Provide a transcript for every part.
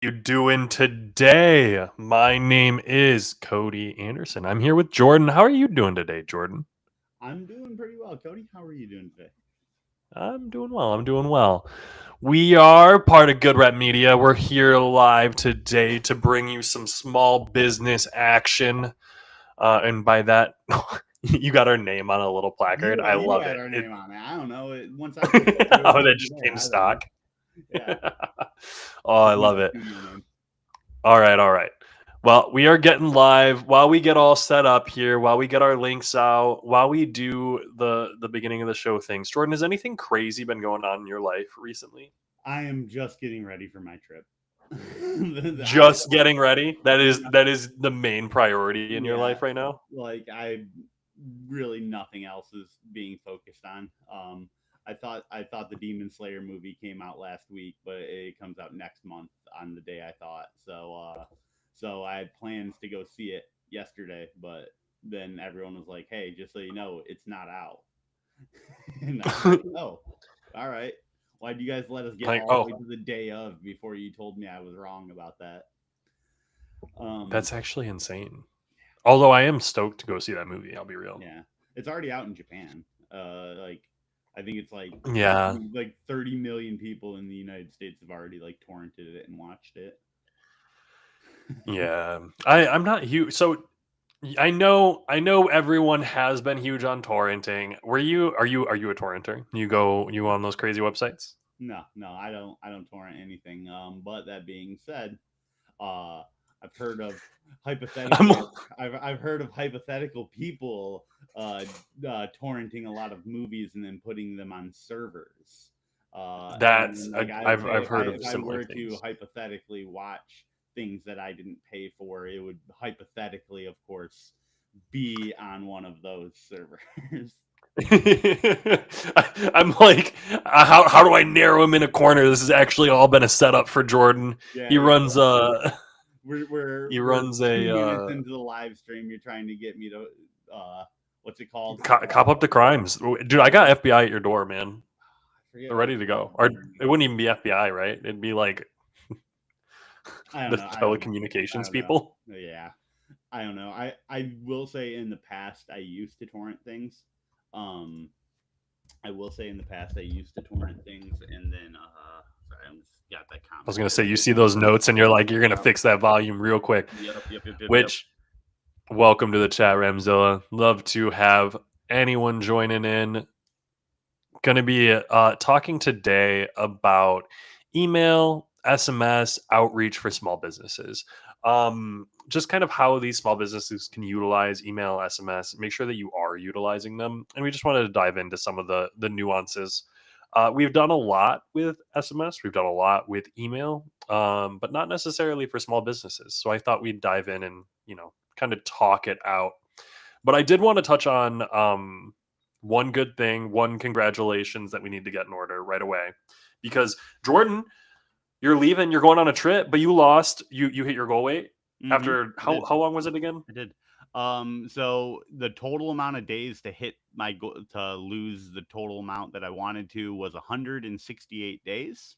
you doing today? My name is Cody Anderson. I'm here with Jordan. How are you doing today, Jordan? I'm doing pretty well. Cody, how are you doing today? I'm doing well. I'm doing well. We are part of Good Rep Media. We're here live today to bring you some small business action. And by that, you got our name on a little placard. I You love had it. our name on it. I don't know. Once I clicked it through, Oh, it that said just today. came I don't know. stock. Yeah, Oh, I just use love the it. studio name. All right, all right. Well, we are getting live while we get all set up here, while we get our links out, while we do the beginning of the show things. Jordan, has anything crazy been going on in your life recently? I am just getting ready for my trip. Just getting ready. That is Yeah, that is the main priority in your life yeah, right now. like I really nothing else is being focused on. I thought the Demon Slayer movie came out last week, but it comes out next month on the day I thought. So I had plans to go see it yesterday, but then everyone was like, "Hey, just so you know, it's not out." And I was like, "Oh, all right. Why do you guys let us get Like, all the oh, way to the day of before you told me I was wrong about that?" Um, that's actually insane. Although I am stoked to go see that movie, I'll be real. yeah, it's already out in Japan. Like, I think it's Yeah. like 30 million people in the United States have already like torrented it and watched it. Yeah. I'm not huge. So I know everyone has been huge on torrenting. Are you a torrenter? You on those crazy websites? No, no, I don't torrent anything. But that being said, uh, I've heard of I'm hypothetical. I've heard of hypothetical people torrenting a lot of movies and then putting them on servers. And that's then, like, I would say I've if I heard if of I similar were to things. hypothetically watch things that I didn't pay for, it would hypothetically, of course, be on one of those servers. I'm like, how do I narrow him in a corner? This has actually all been a setup for Jordan. Yeah, He yeah. runs we're we're he we're runs 2 minutes into the live stream. You're trying to get me to what's it called? cop up to crimes, dude. I got FBI at your door, man. I forget They're what it's ready to called. go. Or it wouldn't even be FBI, right? It'd be like I don't the know. I don't know. I telecommunications don't know. people. Yeah, I don't know. I will say in the past I used to torrent things. Um, I will say in the past I used to torrent things, and then sorry, I just got that I was comment gonna there. say you see those notes and you're like you're gonna Yep, fix that volume real quick. yep. Which welcome to the chat, Ramzilla. Love to have anyone joining in. Going to be talking today about email, SMS outreach for small businesses. Just kind of how these small businesses can utilize email, SMS. Make sure that you are utilizing them, and we just wanted to dive into some of the nuances. We've done a lot with SMS. We've done a lot with email, but not necessarily for small businesses. So I thought we'd dive in and kind of talk it out. But I did want to touch on one good thing, one congratulations that we need to get in order right away. Because Jordan, you're leaving, you're going on a trip, but you lost. You hit your goal weight after I how did. how long was it again? I did. So the total amount of days to hit my goal to lose the total amount that I wanted to was 168 days.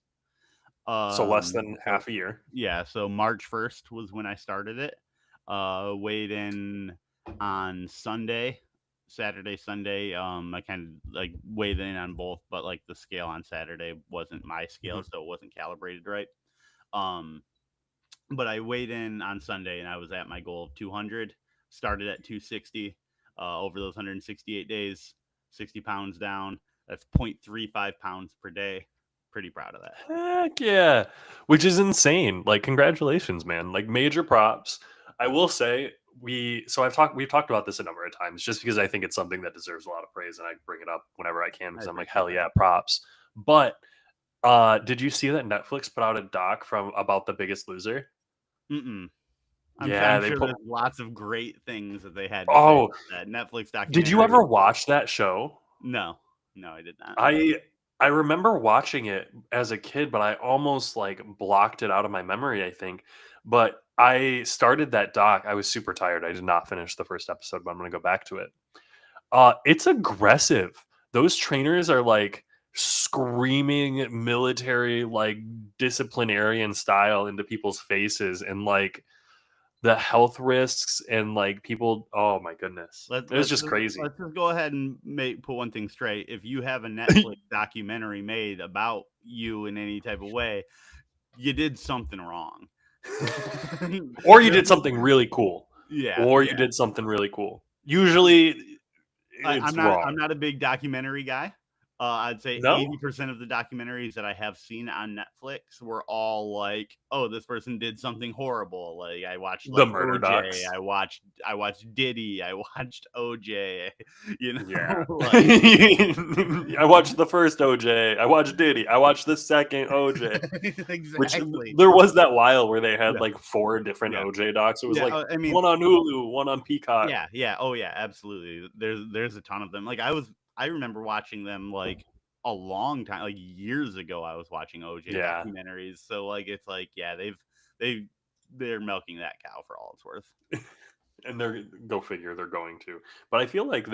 So less than So half a year. yeah, so March 1st was when I started it. Weighed in on Sunday, Saturday, Sunday. I kind of like weighed in on both, but like the scale on Saturday wasn't my scale, Mhm. so it wasn't calibrated right. Um, but I weighed in on Sunday and I was at my goal of 200. Started at 260 over those 168 days, 60 pounds down. That's 0.35 pounds per day. Pretty proud of that. Heck yeah, which is insane. Like, congratulations, man. Like, major props. I will say we've talked about this a number of times just because I think it's something that deserves a lot of praise and I bring it up whenever I can I because I'm like, appreciate hell that. yeah, props. But did you see that Netflix put out a doc from about The Biggest Loser? Mm-mm. I'm Yeah, they sure put. there's lots of great things that they had to say Oh, about that Netflix did you documentary. ever watch that show? No, no, I did not. I remember watching it as a kid, but I almost like blocked it out of my memory, I think. But I started that doc. I was super tired. I did not finish the first episode, but I'm gonna go back to it. It's aggressive. Those trainers are like screaming military like disciplinarian style into people's faces, and like the health risks and like people, oh my goodness. Let It was let's just just, crazy. let's just go ahead and put one thing straight. If you have a Netflix documentary made about you in any type of way, you did something wrong. Or you did something really cool. Yeah, Or you yeah. did something really cool. Usually I'm it's not wrong. I'm not a big documentary guy. I'd say No? 80% of the documentaries that I have seen on Netflix were all like, "Oh, this person did something horrible." Like I watched The like murder OJ, docs. I watched Diddy, I watched OJ, Yeah. like I watched the first OJ. I watched Diddy. I watched the second OJ. Which exactly. there was that while where they had Yeah, like four different yeah, OJ docs. It was yeah. like I mean, one on Hulu, one on Peacock. yeah, yeah. Oh, yeah, absolutely. There's a ton of them. Like I remember watching them like a long time, like years ago. I was watching OJ Yeah. documentaries. So like it's like yeah, they they're milking that cow for all it's worth. And they're, go figure, they're going to. But I feel like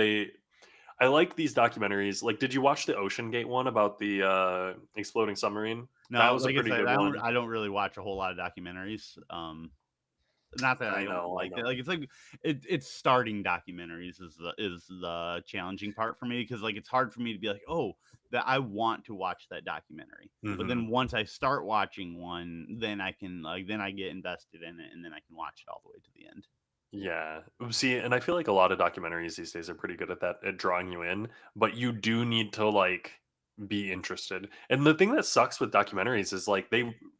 I like these documentaries. Like, did you watch the Ocean Gate one about the exploding submarine? That No, was a like I pretty said, good one. I don't really watch a whole lot of documentaries. Not that I don't I like it. know. Like it's like it's starting documentaries is the challenging part for me because like it's hard for me to be like, oh, that I want to watch that documentary. But Hmm. then once I start watching one, then I can like then I get invested in it and then I can watch it all the way to the end. Yeah. See, and I feel like a lot of documentaries these days are pretty good at that, at drawing you in, but you do need to like be interested. And the thing that sucks with documentaries is like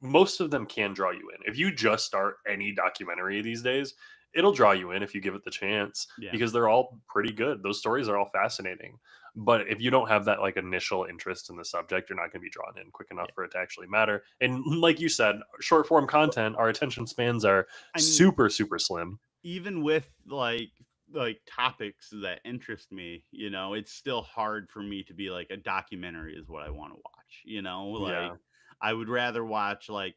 most of them can draw you in. If you just start any documentary these days, it'll draw you in if you give it the chance, Yeah. because they're all pretty good. Those stories are all fascinating. But if you don't have that like initial interest in the subject, you're not going to be drawn in quick enough Yeah. for it to actually matter. And like you said, short form content, our attention spans are I mean, super super slim. even with like topics that interest me, it's still hard for me to be like a documentary is what I want to watch. Like Yeah. I would rather watch like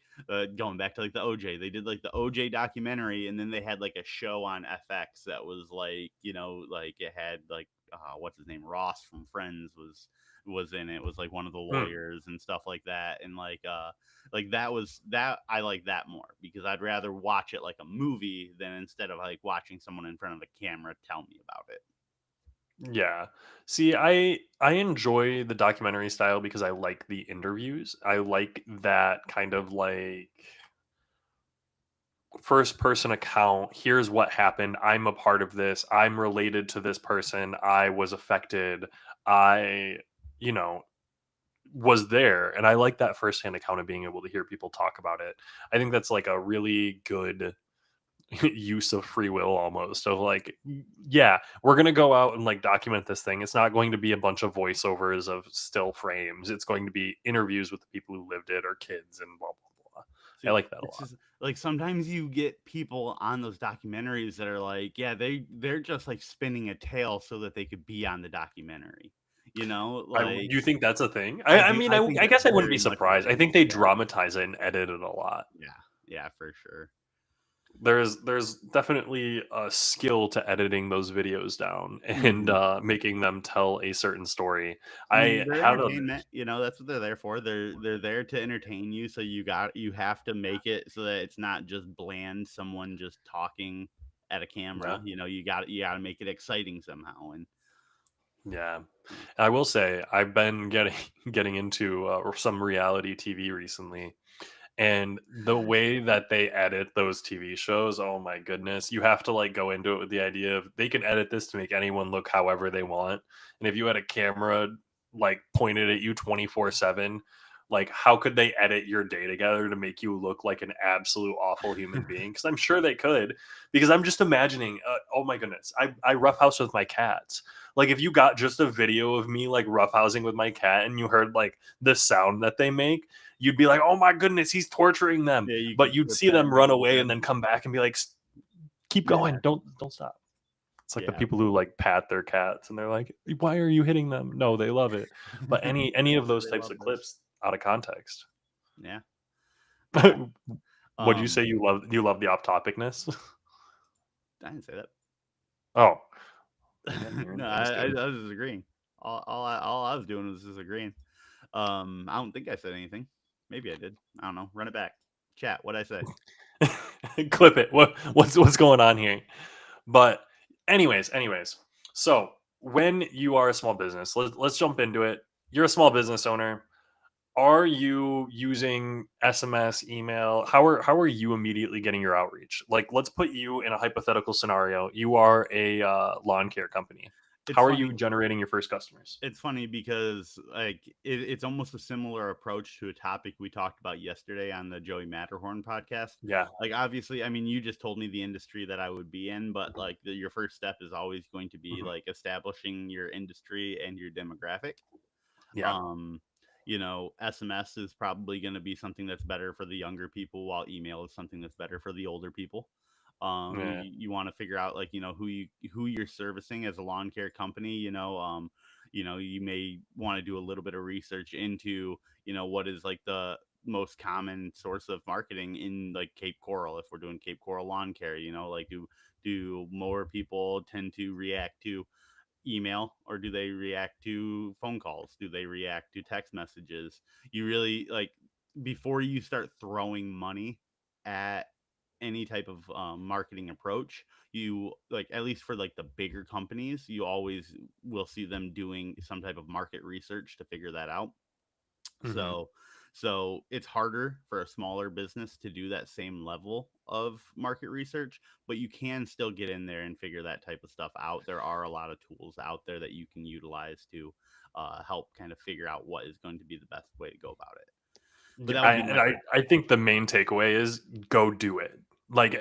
going back to like the OJ. They did like the OJ documentary, and then they had like a show on FX that was like like it had like what's his name, Ross from Friends was in it. Was like one of the Hmm. lawyers and stuff like that, and like that was that I like that more because I'd rather watch it like a movie than instead of like watching someone in front of a camera tell me about it. Yeah. See, I enjoy the documentary style because I like the interviews. I like that kind of like first person account. Here's what happened. I'm a part of this. I'm related to this person. I was affected. I, you know, was there, and I like that firsthand account of being able to hear people talk about it. I think that's like a really good use of free will, almost, of like, yeah, we're going to go out and like document this thing. It's not going to be a bunch of voiceovers of still frames. It's going to be interviews with the people who lived it or kids and blah blah blah. I See, like that a it's lot. just like sometimes you get people on those documentaries that are like, yeah, they're just like spinning a tale so that they could be on the documentary. Like You think that's a thing? I mean, I think I that's guess I wouldn't be very much a surprised. I thing. think they Yeah. dramatize it and edit it a lot. Yeah. Yeah, for sure. There's definitely a skill to editing those videos down and Mhm. making them tell a certain story. I mean, I they're had a entertainment, that's what they're there for. They're there to entertain you, so you have to make it so that it's not just bland someone just talking at a yeah. camera. You got to make it exciting somehow and Yeah, yeah. I will say I've been getting getting into some reality TV recently, and the way that they edit those TV shows, oh my goodness, you have to like go into it with the idea of they can edit this to make anyone look however they want, and if you had a camera like pointed at you 24/7, like how could they edit your day together to make you look like an absolute awful human being? Because I'm sure they could. Because I'm just imagining, oh my goodness, I roughhouse with my cats. Like if you got just a video of me like roughhousing with my cat and you heard like the sound that they make, you'd be like, oh my goodness, he's torturing them. Yeah, you But could you'd clip see that and them make run it look away and good. then come back and be like, keep Yeah. going, don't stop." It's like the Yeah. people who like pat their cats and they're like, why are you hitting them? No, they love it. But any of those They types love of this. clips out of context. Yeah. Yeah. Would you say Um you love the off topicness? I didn't say that. Oh, again, you're No, an honest I dude. was just agreeing. All I was doing was just agreeing. I don't think I said anything. Maybe I did. I don't know. Run it back. Chat. What'd I say? Clip it. What's going on here? But anyways. So when you are a small business, let's jump into it. You're a small business owner. Are you using SMS, email? How are you immediately getting your outreach? Like, let's put you in a hypothetical scenario. You are a lawn care company. It's How are you funny. generating your first customers? It's funny because like it's almost a similar approach to a topic we talked about yesterday on the Joey Matterhorn podcast. Yeah. Like obviously, I mean, you just told me the industry that I would be in, but like your first step is always going to be Mhm. like establishing your industry and your demographic. Yeah. um SMS is probably going to be something that's better for the younger people, while email is something that's better for the older people. Yeah. You want to figure out, like, who you're servicing as a lawn care company. You may want to do a little bit of research into, what is like the most common source of marketing in like Cape Coral. If we're doing Cape Coral lawn care, like, do more people tend to react to email, or do they react to phone calls? Do they react to text messages? You really, like, before you start throwing money at any type of marketing approach, you, like, at least for like the bigger companies, you always will see them doing some type of market research to figure that out. Hmm. So so it's harder for a smaller business to do that same level of market research, but you can still get in there and figure that type of stuff out. There are a lot of tools out there that you can utilize to help kind of figure out what is going to be the best way to go about it. But Yeah, that I, would be and my I, first I think the main takeaway is go do it. Like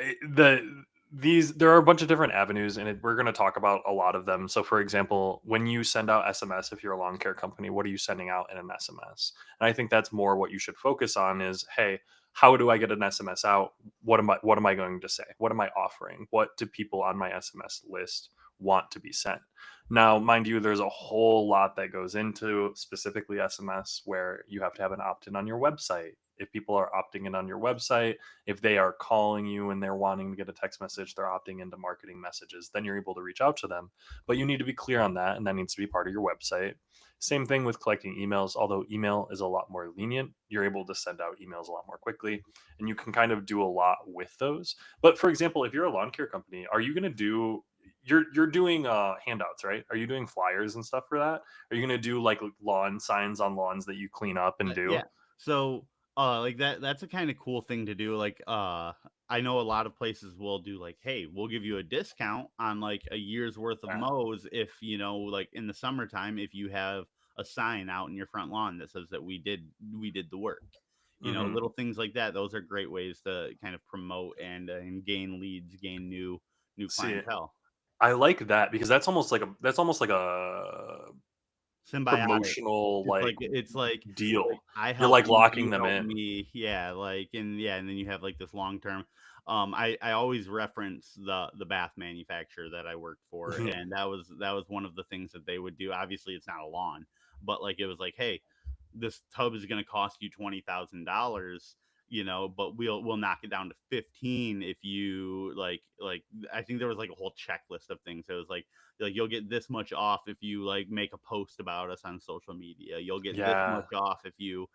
there are a bunch of different avenues, and we're going to talk about a lot of them. So, for example, when you send out SMS, if you're a lawn care company, what are you sending out in an SMS? And I think that's more what you should focus on. Is, hey, how do I get an SMS out? What am I going to say? What am I offering? What do people on my SMS list want to be sent? Now, mind you, there's a whole lot that goes into specifically SMS where you have to have an opt in on your website. If people are opting in on your website, if they are calling you and they're wanting to get a text message, they're opting into marketing messages, then you're able to reach out to them. But you need to be clear on that, and that needs to be part of your website. Same thing with collecting emails, although email is a lot more lenient. You're able to send out emails a lot more quickly, and you can kind of do a lot with those. But for example, if you're a lawn care company, are you going to do you're doing handouts, right? Are you doing flyers and stuff for that? Are you going to do like lawn signs on lawns that you clean up and do? Yeah. So, like that's a kind of cool thing to do. Like, I know a lot of places will do like, hey, we'll give you a discount on like a year's worth of Yeah. mows if, like in the summertime, if you have a sign out in your front lawn that says that we did the work. Hmm. Little things like that. Those are great ways to kind of promote and gain leads, gain new See, clientele. I like that because that's almost like a Symbiotic. promotional It's like like it's like deal. I You're help like you locking them help in. me. Yeah, like, and then you have like this long term. I always reference the bath manufacturer that I worked for, and that was one of the things that they would do. Obviously, it's not a lawn, but like it was like, hey, this tub is going to cost you $20,000, but we'll knock it down to 15 if you like. I think there was like a whole checklist of things. It was like you'll get this much off if you like make a post about us on social media. You'll get this Yeah. much off if you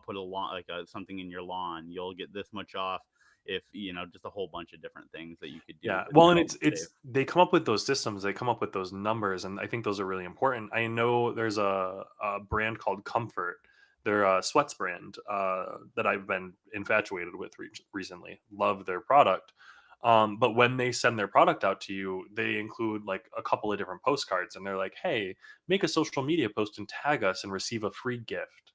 put a lawn, like something in your lawn. You'll get this much off if, just a whole bunch of different things that you could do Yeah. to Well, and help save. it's they come up with those systems, they come up with those numbers, and I think those are really important. I know there's a brand called Comfort. They're a sweats brand that I've been infatuated with recently. Love their product. But when they send their product out to you, they include like a couple of different postcards, and they're like, "Hey, make a social media post and tag us and receive a free gift."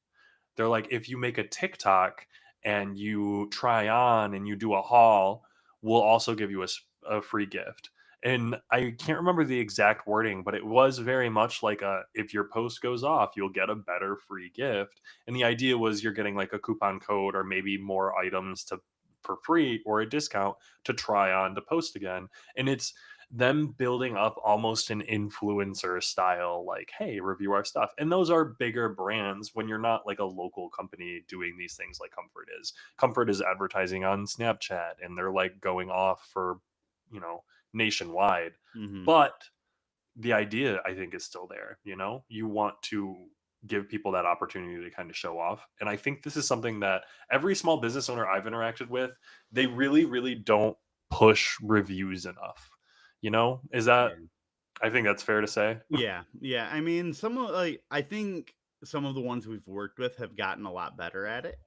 They're like, if you make a TikTok and you try on and you do a haul, we'll also give you a free gift. And I can't remember the exact wording, but it was very much like a if your post goes off, you'll get a better free gift. And the idea was you're getting like a coupon code or maybe more items to for free or a discount to try on to post again. And it's them building up almost an influencer style, like, hey, review our stuff. And those are bigger brands when you're not like a local company doing these things like Comfort is. Comfort is advertising on Snapchat and they're like going off for, nationwide. Hmm. But the idea, I think, is still there. You want to give people that opportunity to kind of show off. And I think this is something that every small business owner I've interacted with, they really, really don't push reviews enough. Is that, Yeah. I think that's fair to say. Yeah, yeah. I mean, some of I think some of the ones we've worked with have gotten a lot better at it.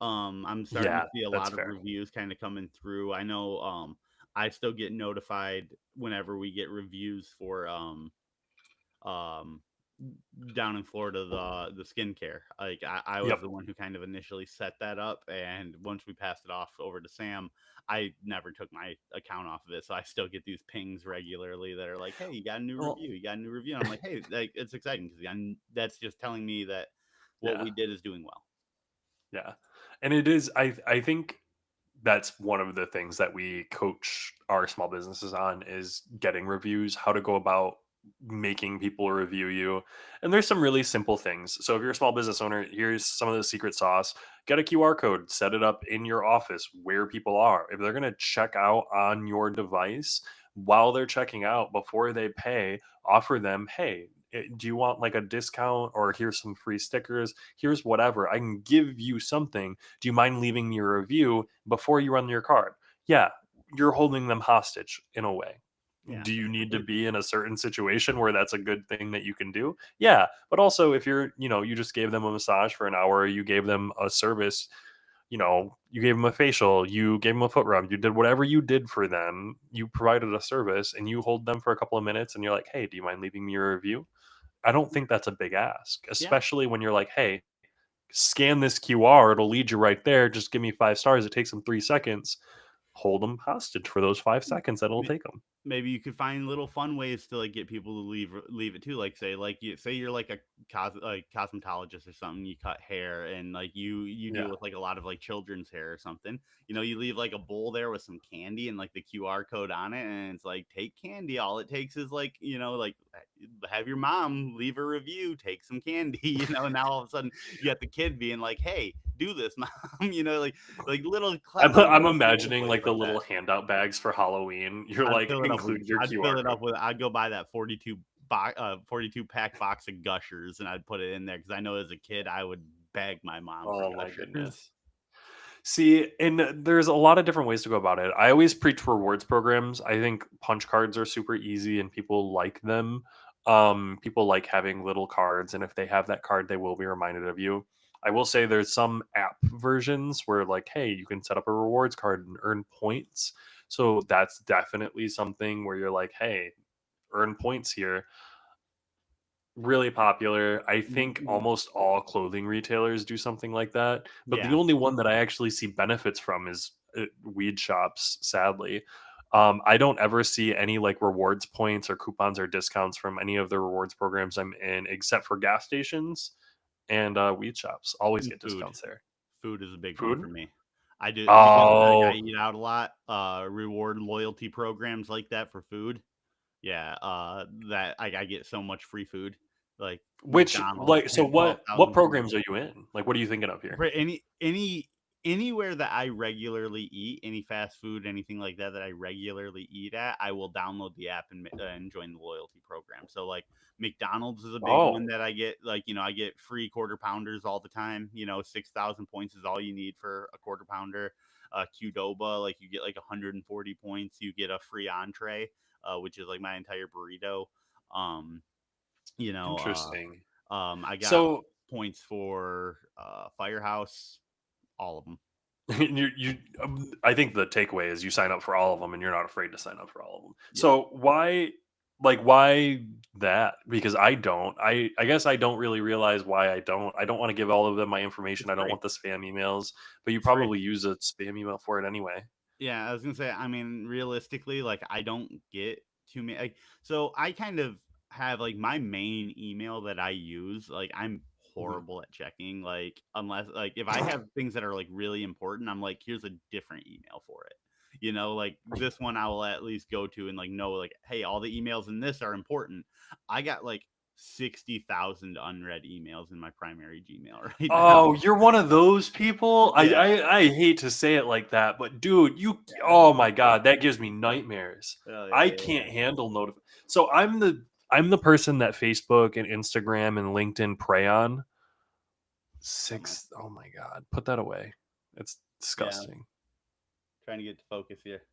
I'm starting Yeah, to see a that's lot of fair. reviews kind of coming through. I know I still get notified whenever we get reviews for um down in Florida, the skincare. Like I was Yep. the one who kind of initially set that up, and once we passed it off over to Sam, I never took my account off of it, so I still get these pings regularly that are like, "Hey, you got a new Well, review? You got a new review?" And I'm like, "Hey, like it's exciting because that's just telling me that what yeah. we did is doing well." Yeah. And it is, I think that's one of the things that we coach our small businesses on is getting reviews, how to go about making people review you. And there's some really simple things. So if you're a small business owner, here's some of the secret sauce. Get a QR code, set it up in your office where people are. If they're going to check out on your device, while they're checking out before they pay, offer them, hey, do you want like a discount, or here's some free stickers, here's whatever, I can give you something. Do you mind leaving me a review before you run your card? Yeah, you're holding them hostage in a way. Yeah, Do you need to completely. be in a certain situation where that's a good thing that you can do? Yeah, but also if you just gave them a massage for an hour, you gave them a service, you gave them a facial, you gave them a foot rub, you did whatever you did for them, you provided a service, and you hold them for a couple of minutes and you're like, hey, do you mind leaving me a review? I don't think that's a big ask, Yeah. especially when you're like, hey, scan this QR, it'll lead you right there. Just give me 5 stars. It takes them 3 seconds. Hold them hostage for those 5 seconds that it'll take them. Maybe you could find little fun ways to like get people to leave it too. Like say you're like a cosmetologist or something. You cut hair and like you deal Yeah. with like a lot of like children's hair or something. You leave like a bowl there with some candy and like the QR code on it, and it's like take candy. All it takes is like like have your mom leave a review, take some candy. And now all of a sudden you got the kid being like, hey, do this, mom. Like little clever I'm little simple imagining plays like the like that. little handout bags for Halloween. You're like, include your I'd QR fill it code. up with I'd go buy that 42 pack box of Gushers, and I'd put it in there because I know as a kid I would beg my mom for Oh my Gushers. goodness. See, and there's a lot of different ways to go about it. I always preach rewards programs. I think punch cards are super easy and people like them. People like having little cards, and if they have that card, they will be reminded of you. I will say there's some app versions where, like, hey, you can set up a rewards card and earn points. So that's definitely something where you're like, hey, earn points here. Really popular. I think Mhm. almost all clothing retailers do something like that, but the Yeah. only one that I actually see benefits from is weed shops, sadly. I don't ever see any like rewards points or coupons or discounts from any of the rewards programs I'm in, except for gas stations and weed shops. Always And get food. discounts there. Food is a big one for Food? me. I do because like I Oh, eat out a lot. Reward loyalty programs like that for food. Yeah. That I get so much free food. Like which McDonald's, like so hit what 12,000 points. programs are you in? Like what are you thinking of here? For anywhere that I regularly eat, any fast food, anything like that that I regularly eat at, I will download the app and join the loyalty program. So like McDonald's is a big one Oh, that I get. Like I get free quarter pounders all the time. 6,000 points is all you need for a quarter pounder. Qdoba, like you get like 140 points, you get a free entree, which is like my entire burrito. Um, you know, interesting. I got So points for Firehouse, all of them. I think the takeaway is you sign up for all of them and you're not afraid to sign up for all of them. Yeah, So why that? Because I don't. I guess I don't really realize why I don't. I don't want to give all of them my information. it's I don't free. want the spam emails, but you It's free. probably use a spam email for it anyway. Yeah, I was gonna say. I mean, realistically, like I don't get too many. So I kind of have like my main email that I use. Like I'm Mhm. horrible at checking. Like unless like if I have things that are like really important, I'm like, here's a different email for it. Like this one I will at least go to and like know like, hey, all the emails in this are important. I got like 60,000 unread emails in my primary Gmail right now. Oh, you're one of those people? I, Yeah, I I hate to say it like that, but dude, yeah, oh my god, that gives me nightmares. oh, yeah, I yeah, can't handle So I'm I'm the person that Facebook and Instagram and LinkedIn prey on. Bummer. Six, oh my god, put that away. It's Yeah, disgusting. trying to get to focus here.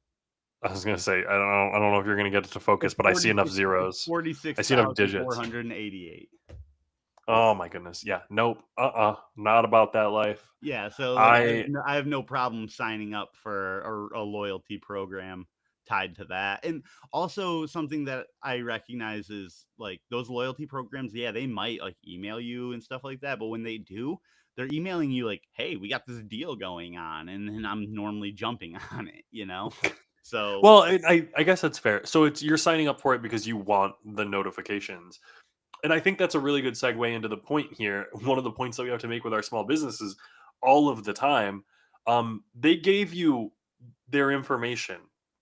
I was gonna say I don't know if you're gonna get it to focus, It's but I see 40. enough It's zeros. I see enough digits. 46,488. Oh my goodness. Yeah. Nope. Not about that life. Yeah, so like I I have no problem signing up for a loyalty program tied to that. And also something that I recognize is like those loyalty programs, yeah, they might like email you and stuff like that, but when they do, they're emailing you like, "Hey, we got this deal going on." And then I'm normally jumping on it, you know? So, well, I guess that's fair. So it's you're signing up for it because you want the notifications. And I think that's a really good segue into the point here. One of the points that we have to make with our small businesses all of the time, they gave you their information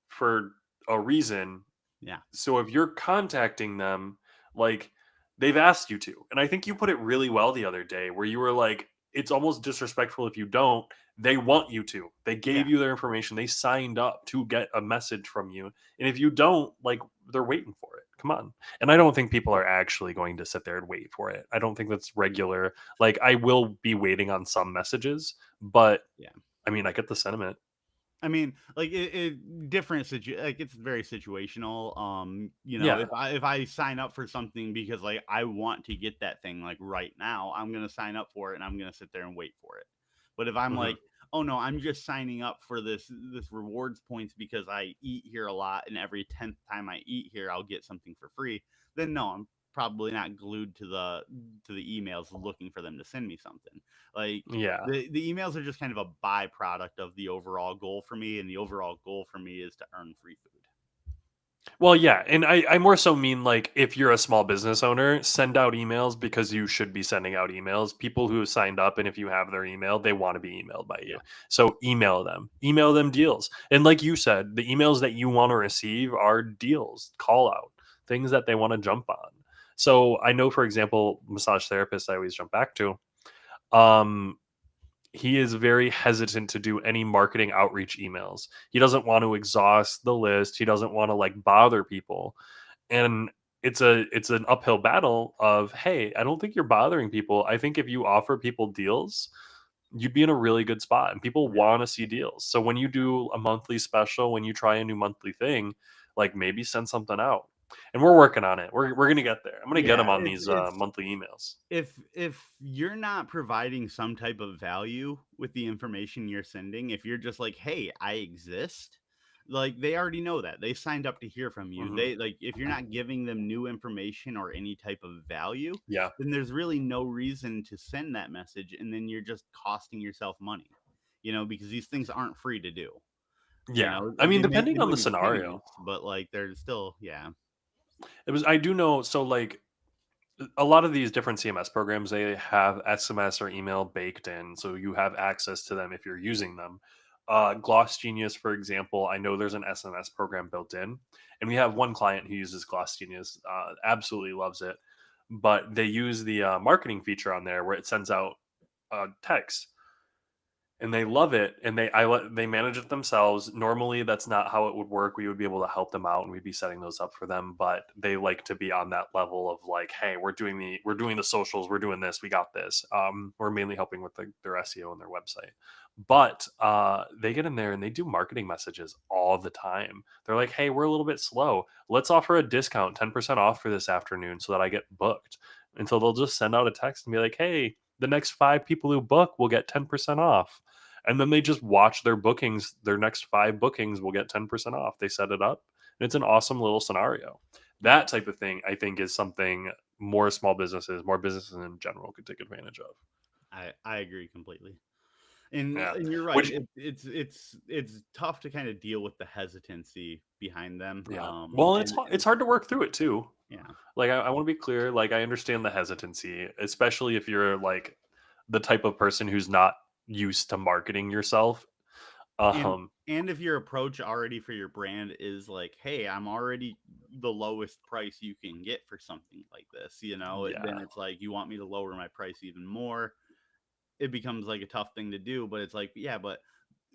for a reason. yeah. So if you're contacting them, like they've asked you to. And I think you put it really well the other day where you were like, it's almost disrespectful if you don't. They want you to. They Yeah. gave you their information. They signed up to get a message from you. And if you don't, like they're waiting for it. Come on. And I don't think people are actually going to sit there and wait for it. I don't think that's regular. Like I will be waiting on some messages, but Yeah. I mean, I get the sentiment. I mean, like different like it's very situational. You know, Yeah. if I sign up for something because like I want to get that thing like right now, I'm gonna sign up for it and I'm gonna sit there and wait for it. But if I'm Hmm. like, oh no, I'm just signing up for this rewards points because I eat here a lot and every 10th time I eat here I'll get something for free, then no, I'm probably not glued to the emails looking for them to send me something. Like Yeah. the emails are just kind of a byproduct of the overall goal for me, and the overall goal for me is to earn free food. Well, yeah, and I more so mean like if you're a small business owner, send out emails because you should be sending out emails. People who have signed up, and if you have their email, they want to be emailed by Yeah, you. So email them deals. And like you said, the emails that you want to receive are deals, call out, things that they want to jump on. So I know, for example, massage therapists I always jump back to. Um, he is very hesitant to do any marketing outreach emails. He doesn't want to exhaust the list. He doesn't want to like bother people. And it's an uphill battle of, hey, I don't think you're bothering people. I think if you offer people deals, you'd be in a really good spot and people yeah, want to see deals. So when you do a monthly special, when you try a new monthly thing, like maybe send something out. And we're working on it. We're going to get there. I'm going to get yeah. them on these It's monthly emails. if you're not providing some type of value with the information you're sending, if you're just like, "Hey, I exist," like they already know that. They signed up to hear from you. Hmm. They like if you're not giving them new information or any type of value, Yeah. then there's really no reason to send that message and then you're just costing yourself money. You know, because these things aren't free to do. You Yeah. know, I mean, they depending on the might be scenario, pennies, but like they're still yeah. I do know. So like a lot of these different CMS programs, they have SMS or email baked in, so you have access to them if you're using them. Gloss Genius, for example, I know there's an SMS program built in, and we have one client who uses Gloss Genius, absolutely loves it. But they use the marketing feature on there where it sends out text and they love it and they manage it themselves. Normally that's not how it would work. We would be able to help them out and we'd be setting those up for them, but they like to be on that level of like, hey, we're doing the socials, we're doing this, we got this. We're mainly helping with their SEO and their website, but they get in there and they do marketing messages all the time. They're like, hey, we're a little bit slow, let's offer a discount 10% off for this afternoon so that I get booked. And so they'll just send out a text and be like, hey, the next 5 people who book will get 10% off, and then they just watch their bookings. Their next 5 bookings will get 10% off. They set it up, and it's an awesome little scenario. Yeah. That type of thing, I think, is something more small businesses, more businesses in general, could take advantage of. I agree completely. Yeah, And you're right. which It's tough to kind of deal with the hesitancy behind them. yeah, well, it's And hard to work through it too. yeah. Like I want to be clear. Like I understand the hesitancy, especially if you're like the type of person who's not used to marketing yourself. And Um, and if your approach already for your brand is like, hey, I'm already the lowest price you can get for something like this, you know, then yeah, it's like you want me to lower my price even more. It becomes like a tough thing to do, but it's like, yeah, but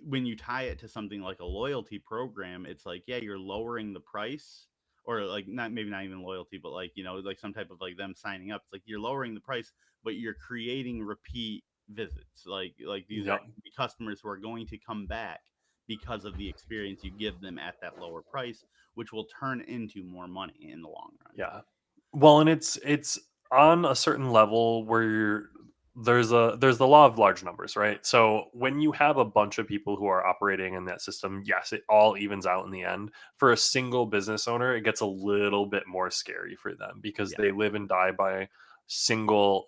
when you tie it to something like a loyalty program, it's like, yeah, you're lowering the price or like not maybe not even loyalty, but like like some type of like them signing up. It's like you're lowering the price, but you're creating repeat visits. Like these are Yep. customers who are going to come back because of the experience you give them at that lower price, which will turn into more money in the long run. Yeah. Well, and it's on a certain level where there's the law of large numbers, right? So when you have a bunch of people who are operating in that system, yes, it all evens out in the end. For a single business owner, it gets a little bit more scary for them because Yeah, they live and die by single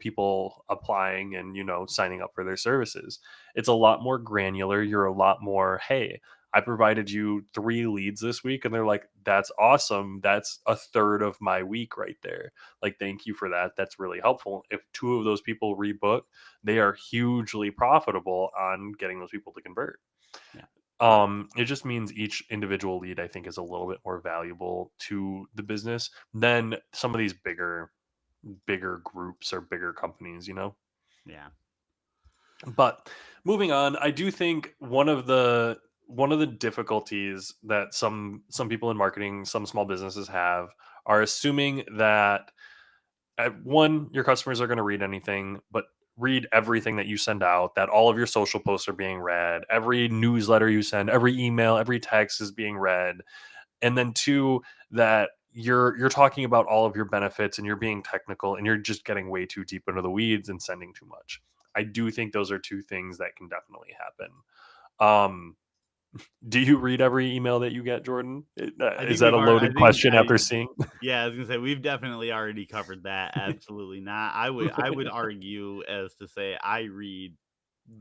people applying and signing up for their services. It's a lot more granular. You're a lot more, hey, I provided you 3 leads this week. And they're like, that's awesome. That's a third of my week right there. Like, thank you for that. That's really helpful. If 2 of those people rebook, they are hugely profitable on getting those people to convert. yeah, It just means each individual lead, I think, is a little bit more valuable to the business than some of these bigger groups or bigger companies. yeah. But moving on, I do think one of the difficulties that some people in marketing, some small businesses have, are assuming that one, your customers are going to read anything, but read everything that you send out, that all of your social posts are being read, every newsletter you send, every email, every text is being read. And then two, that you're talking about all of your benefits and you're being technical and you're just getting way too deep into the weeds and sending too much. I do think those are two things that can definitely happen. um do you read every email that you get, Jordan? I Is think that we've a already. loaded question after seeing? Yeah, I was gonna say we've definitely already covered that. Absolutely not. I would argue as to say I read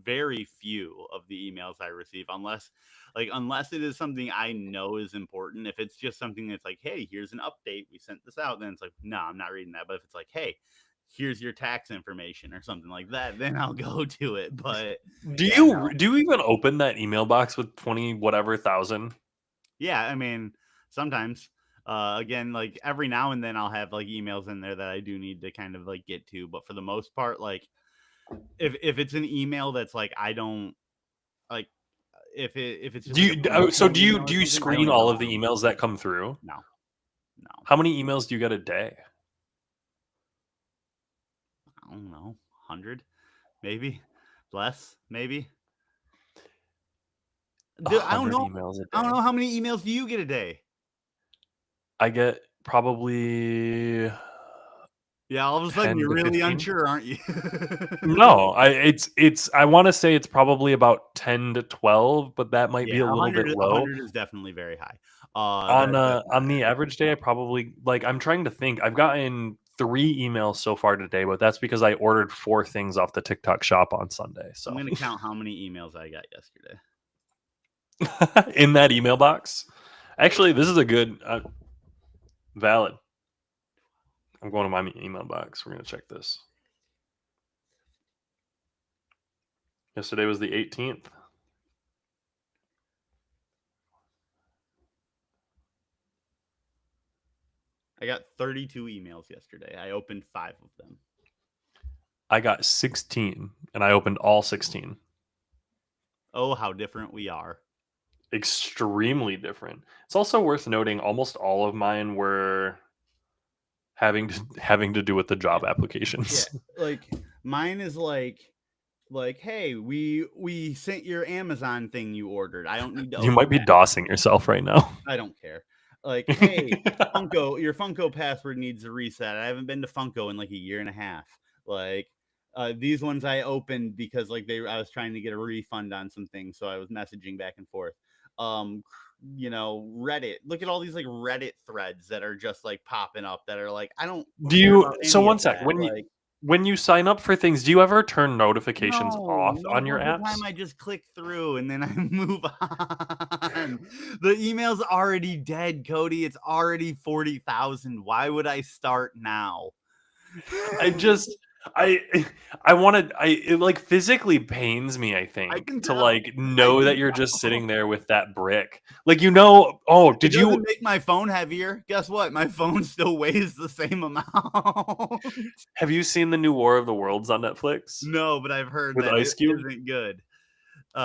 very few of the emails I receive unless it is something I know is important. If it's just something that's like, hey, here's an update, we sent this out, then it's like, no, I'm not reading that. But if it's like, hey, here's your tax information or something like that, then I'll go to it. But do yeah, you no. do you even open that email box with 20 whatever thousand? Yeah, I mean, sometimes. Again, like every now and then I'll have like emails in there that I do need to kind of like get to, but for the most part, like if it's an email that's like I don't like if it's just Do like a you so promotional do you email or do you something, I don't screen even all of the open them. emails that come through? No, no, How many emails do you get a day? I don't know, 100 maybe less, maybe. A Dude, I don't hundred know. emails a I don't day. know how many emails do you get a day? I get probably Yeah, all of a sudden 10 you're to really 15. unsure, aren't you? No, it's I want to say it's probably about 10 to 12, but that might be Yeah, a little bit a low. 100 is definitely very high. That's not On the accurate. average day, I probably, like, I'm trying to think. I've gotten 3 emails so far today, but that's because I ordered 4 things off the TikTok shop on Sunday. I'm So, gonna count how many emails I got yesterday. in that email box. Actually, this is a good valid. I'm going to my email box. We're going to check this. Yesterday was the 18th. I got 32 emails yesterday. I opened 5 of them. I got 16 and I opened all 16. Oh, how different we are. Extremely different. It's also worth noting almost all of mine were having to do with the Yeah. job Yeah, applications. like mine is like hey, we sent your Amazon thing you ordered. I don't need to You open might be that. dossing yourself right now. I don't care. Like, hey, Funko, your Funko password needs a reset. I haven't been to Funko in like a year and a half. Like, these ones I opened because like I was trying to get a refund on some things, so I was messaging back and forth. Reddit. Look at all these like Reddit threads that are just like popping up that are like, I don't Do care you about so any of one sec, that. Like, when you sign up for things, do you ever turn notifications no, off no, on your most of the apps? time I just click through and then I move on. The email's already dead, Cody. It's already 40,000. Why would I start now? I just I I wanted I it like physically pains me, I I think, can to tell. like I know can that you're just tell. sitting there with that brick. Like, oh, It did you doesn't make my phone heavier. Guess what? My phone still weighs the same amount. have you seen the new War of the Worlds on Netflix No, but I've heard with that Ice it Cube? isn't good.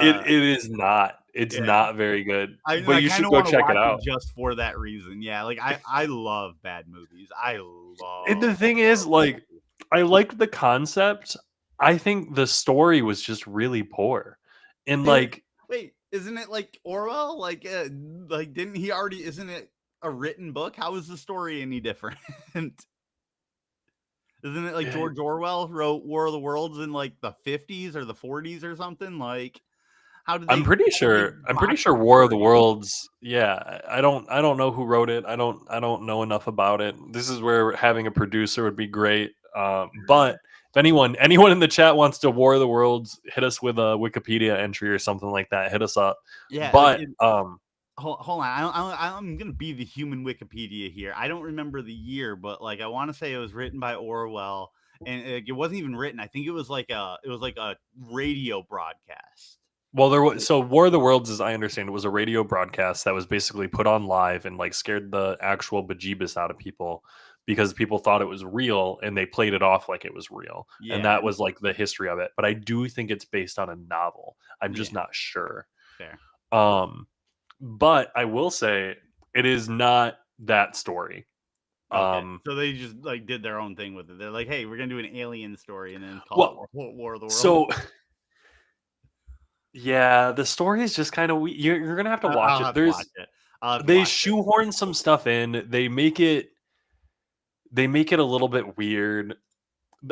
It Uh, it is not. It's Yeah. not very good, but I you kind should of go want to check it watch it out. just for that reason. Yeah, like I love bad movies. I And love the thing is, bad like, movies. I liked the concept. I think the story was just really poor. And like, Wait, isn't it like Orwell? Like didn't he already? Isn't it a written book? How is the story any different? Isn't it like eh, George Orwell wrote War of the Worlds in like the 50s or the 40s or something? Like, I'm pretty how did they sure I'm pretty botch sure the War of the story? Worlds, yeah, I don't know who wrote it. I don't know enough about it. This is where having a producer would be great. But if anyone in the chat wants to War of the Worlds, hit us with a Wikipedia entry or something like that. Hit us up. Yeah, like But hold on. I'm gonna be the human Wikipedia here. I don't remember the year, but like I want to say it was written by Orwell, and it wasn't even written. I think it was like a radio broadcast. well, there was so War of the Worlds, as I understand, it was a radio broadcast that was basically put on live and like scared the actual bejeebus out of people because people thought it was real and they played it off like it was real, and Yeah, that was like the history of it. But I do think it's based on a novel. I'm just yeah, not sure. fair. Um, but I will say it is not that story. Okay, Um, so they just like did their own thing with it. They're like, hey, we're gonna do an alien story and then call it well, War of the Worlds. so yeah, the story is just kind of you're gonna have to watch I'll it. have to watch it. I'll have to They watch it. shoehorn some stuff in. They make it a little bit weird.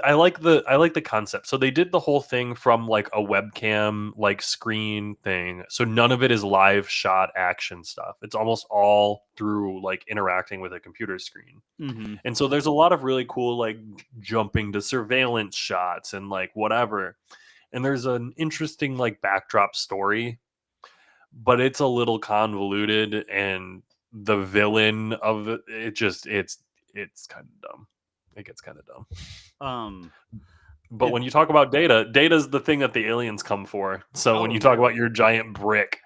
I like the concept. So they did the whole thing from like a webcam like screen thing. So none of it is live shot action stuff. It's almost all through like interacting with a computer screen. Mm-hmm. And so there's a lot of really cool like jumping to surveillance shots and like whatever. And there's an interesting like backdrop story, but it's a little convoluted and the villain of it's kind of dumb. It gets kind of dumb. Um, But it. when you talk about data's the thing that the aliens come for. So when Oh, you talk about really? your giant brick,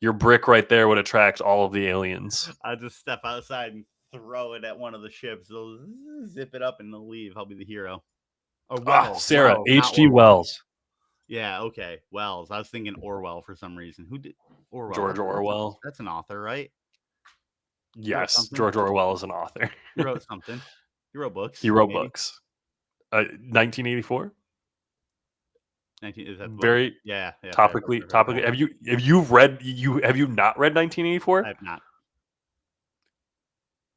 your brick right there would attract all of the aliens. I'll just step outside and throw it at one of the ships. They'll zip it up and they'll leave. I'll be the hero. Or Ah, Wells. Sarah, Wells, not H.G. Orwell. Wells, Yeah, okay. Wells. I was thinking Orwell for some reason. Who did Orwell? George Orwell. That's an author, right? He wrote Yes, something. George Orwell is an author. He wrote something. He wrote He books, wrote maybe. books. 1984. 19 is that the book? Very Yeah, yeah, fair, fair, topically fair, fair, fair. topically. Have you not read I 1984? have not.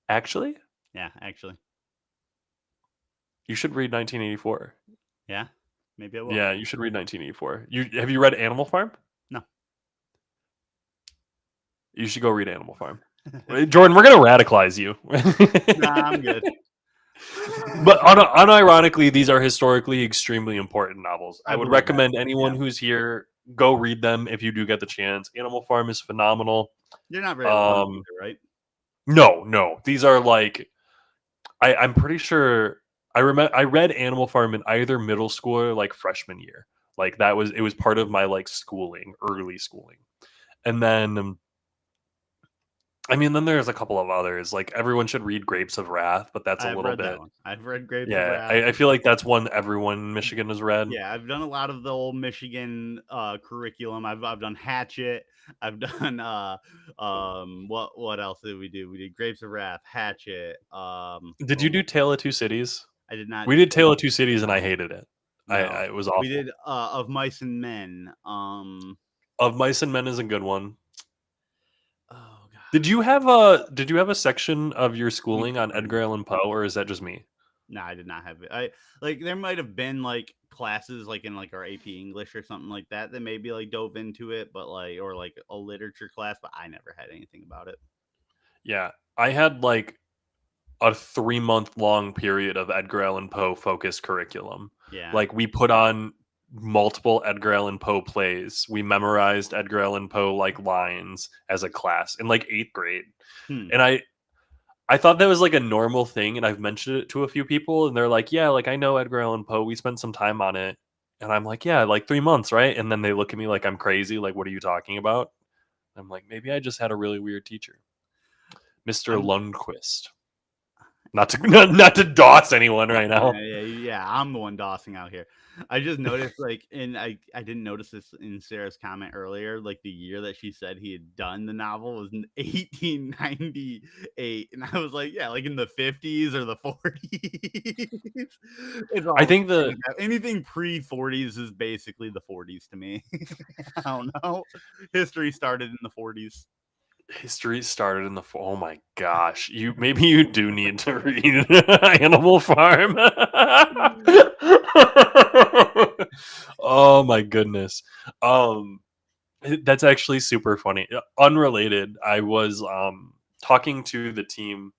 Actually, Yeah, actually. you should read 1984. Yeah. Maybe I will. Yeah, you should read 1984. Have you read Animal Farm? No. You should go read Animal Farm. Jordan, we're gonna radicalize you. Nah, I'm good. But unironically, these are historically extremely important novels. I I would believe that. recommend anyone Yeah. who's here go read them if you do get the chance. Animal Farm is phenomenal. You're not very long Um, either, right? no, these are like I'm pretty sure I read Animal Farm in either middle school or like freshman year. Like it was part of my like schooling, early schooling, and then I mean, then there's a couple of others. Like everyone should read Grapes of Wrath, but that's a I've little read that bit. one. I've read Grapes of Yeah, Wrath. I feel like that's one everyone in Michigan has read. Yeah, I've done a lot of the old Michigan curriculum. I've done Hatchet. I've done what else did we do? We did Grapes of Wrath, Hatchet. Did you do Tale of Two Cities? I did not. We did Tale of Two Cities, and I hated it. No, It was we awful. did Of Mice and Men. Of Mice and Men is a good one. Oh god, Did you have a section of your me schooling too. on Edgar Allan Poe, or is that just me? No, I did not have it. I like there might have been like classes like in like our AP English or something like that that maybe like dove into it, but like or like a literature class, but I never had anything about it. Yeah, I had like a 3-month long period of Edgar Allan Poe focused curriculum. Yeah. Like we put on multiple Edgar Allan Poe plays. We memorized Edgar Allan Poe like lines as a class in like 8th grade. Hmm. And I thought that was like a normal thing, and I've mentioned it to a few people and they're like, "Yeah, like I know Edgar Allan Poe. We spent some time on it." And I'm like, "Yeah, like 3 months, right?" And then they look at me like I'm crazy, like what are you talking about? I'm like, "Maybe I just had a really weird teacher." Mr. I'm Lundquist. not to doss anyone right now. Yeah, I'm the one dossing out here. I just noticed, like, and I didn't notice this in Sarah's comment earlier, like the year that she said he had done the novel was in 1898, and I was like, yeah, like in the 50s or the 40s. It's I all think the anything pre 40s is basically the 40s to me. I don't know. History started in the 40s. history started in the oh my gosh, maybe you do need to read Animal Farm. Oh my goodness. um that's actually super funny. Unrelated, I was talking to the team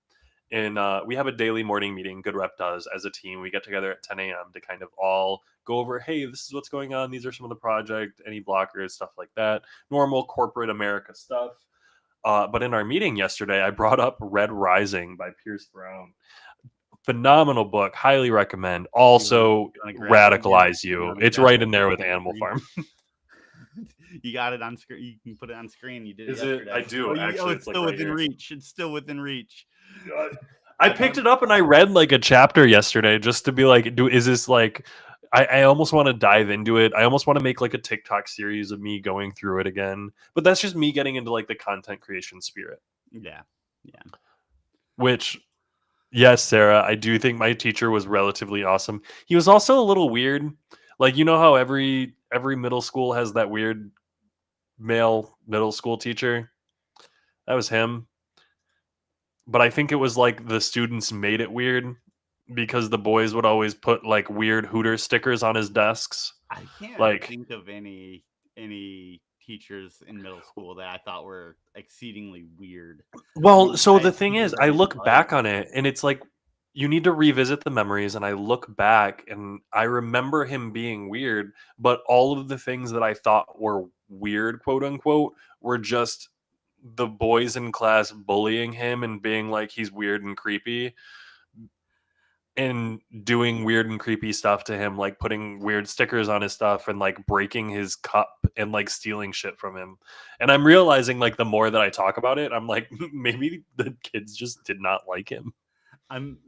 and we have a daily morning meeting. Good Rep does as a team. We get together at 10 a.m. to kind of all go over, hey, this is what's going on. These are some of the project, any blockers, stuff like that. Normal corporate America stuff. But in our meeting yesterday, I brought up Red Rising by Pierce Brown. Phenomenal book, highly recommend. Also, You wanna grab it again? radicalize You you. wanna It's grab right it in there again with on Animal screen? Farm. You got it on screen. You can put it on screen. You did it Is it? I yesterday. Oh, do actually. it's It's like still right within here. reach. It's still within reach. Uh, I picked it up and I read like a chapter yesterday just to be like, is this like? I almost want to dive into it. I almost want to make like a TikTok series of me going through it again. But that's just me getting into like the content creation spirit. Yeah, yeah. Which, yes, Sarah, I do think my teacher was relatively awesome. He was also a little weird. Like, you know how every middle school has that weird male middle school teacher? That was him. But I think it was like the students made it weird because the boys would always put like weird Hooter stickers on his desks. I can't Like, think of any teachers in middle school that I thought were exceedingly weird. I well, mean, so I the had thing teachers is, I I didn't look like. back on it and it's like you need to revisit the memories. And I look back and I remember him being weird, but all of the things that I thought were weird, quote unquote, were just the boys in class bullying him and being like he's weird and creepy and doing weird and creepy stuff to him, like putting weird stickers on his stuff and like breaking his cup and like stealing shit from him. And I'm realizing like the more that I talk about it, I'm like, maybe the kids just did not like him. I'm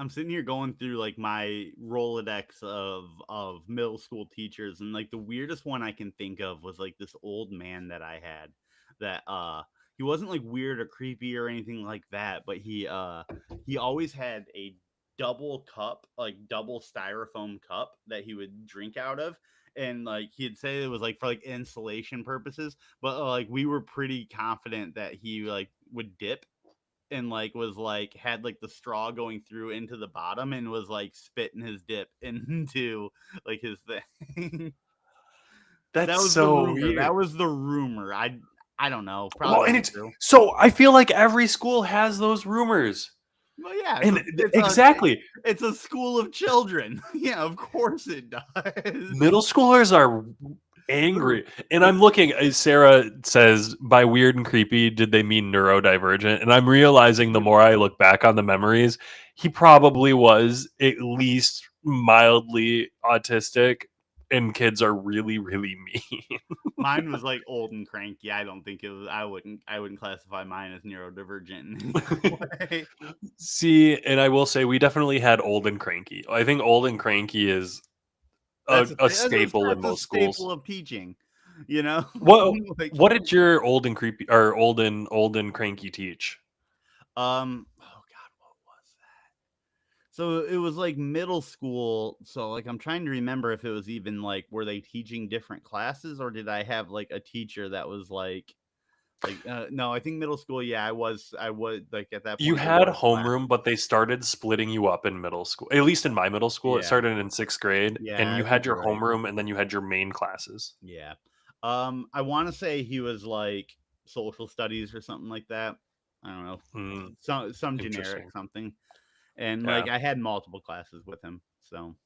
sitting here going through like my Rolodex of middle school teachers, and like the weirdest one I can think of was like this old man that I had that he wasn't like weird or creepy or anything like that, but he always had a double cup, like double styrofoam cup that he would drink out of. And like he'd say it was like for like insulation purposes, but like we were pretty confident that he like would dip and like was like had like the straw going through into the bottom and was like spitting his dip into like his thing. That's That was the so rumor. That weird. was the rumor. I don't know. Probably Well, and wasn't it's true. so I feel like every school has those rumors. Well, yeah, And exactly. it's a school of children. Yeah, of course it does. Middle schoolers are They're, angry. And I'm looking, Sarah says, by weird and creepy, did they mean neurodivergent? And I'm realizing the more I look back on the memories, he probably was at least mildly autistic, and kids are really, really mean. mine was like old and cranky. I don't think it was. I wouldn't classify mine as neurodivergent in any way. See, and I will say, we definitely had old and cranky. I think old and cranky is a staple in That's a most schools. staple of teaching, you know. What Like, what did your old and creepy or old and cranky teach? oh god, what was that? So it was like middle school. So like I'm trying to remember if it was even like were they teaching different classes or did I have like a teacher that was like no, I think middle school. Yeah, I was like at that You point it had was class. homeroom, but they started splitting you up in middle school. At least in my middle school, it Yeah, started in 6th grade, and yeah, you I think had you're your right. homeroom, and then you had your main classes. Yeah. I want to say he was like social studies or something like that. I don't know. Mm, Some generic interesting. something. And like Yeah, I had multiple classes with him. So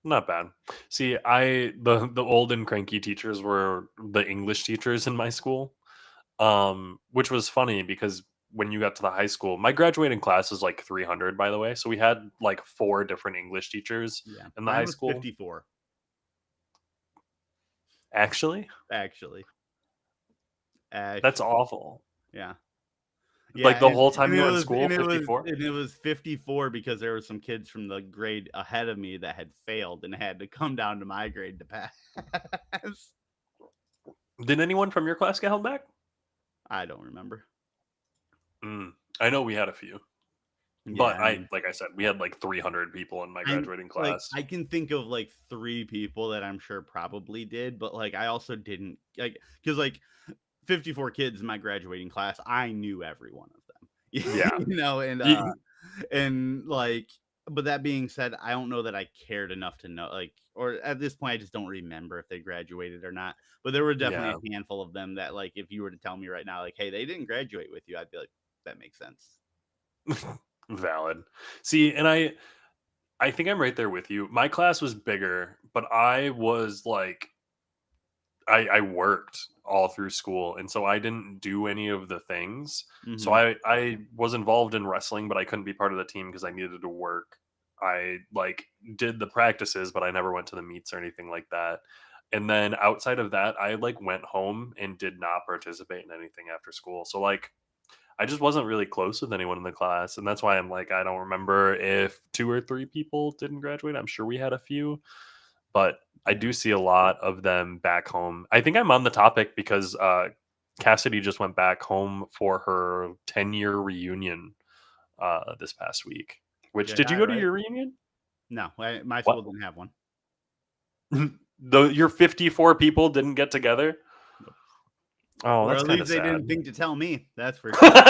not bad. See, the old and cranky teachers were the English teachers in my school, which was funny because when you got to the high school, my graduating class is like 300, by the way. So we had like 4 different English teachers yeah. in the high Mine was school. 54, Actually, actually. that's Actually. awful. Yeah. Yeah, Like the whole time you were in school, and it was 54? and it was 54 because there were some kids from the grade ahead of me that had failed and had to come down to my grade to pass. Did anyone from your class get held back? I don't remember. Mm, I know we had a few, Yeah, but I mean, like I said, we had like 300 people in my I'm graduating like class. I can think of like 3 people that I'm sure probably did, but like I also didn't like because like 54 kids in my graduating class, I knew every one of them. Yeah. You know, Y- and like but that being said, I don't know that I cared enough to know like or at this point I just don't remember if they graduated or not. But there were definitely Yeah. a handful of them that like if you were to tell me right now like hey, they didn't graduate with you, I'd be like that makes sense. Valid. See, and I think I'm right there with you. My class was bigger, but I was like I worked all through school, and so I didn't do any of the things. So Mhm. I was involved in wrestling, but I couldn't be part of the team because I needed to work. I like did the practices, but I never went to the meets or anything like that. And then outside of that, I like went home and did not participate in anything after school. So like I just wasn't really close with anyone in the class, and that's why I'm like I don't remember if 2 or 3 people didn't graduate. I'm sure we had a few, but I Yeah. do see a lot of them back home. I think I'm on the topic because Cassidy just went back home for her 10-year reunion this past week. Which Yeah, did you I go to right? your reunion? No, my What? school didn't have one. Your 54 people didn't get together? Nope. Oh, Or that's at kind of least they sad. didn't think to tell me. That's for sure.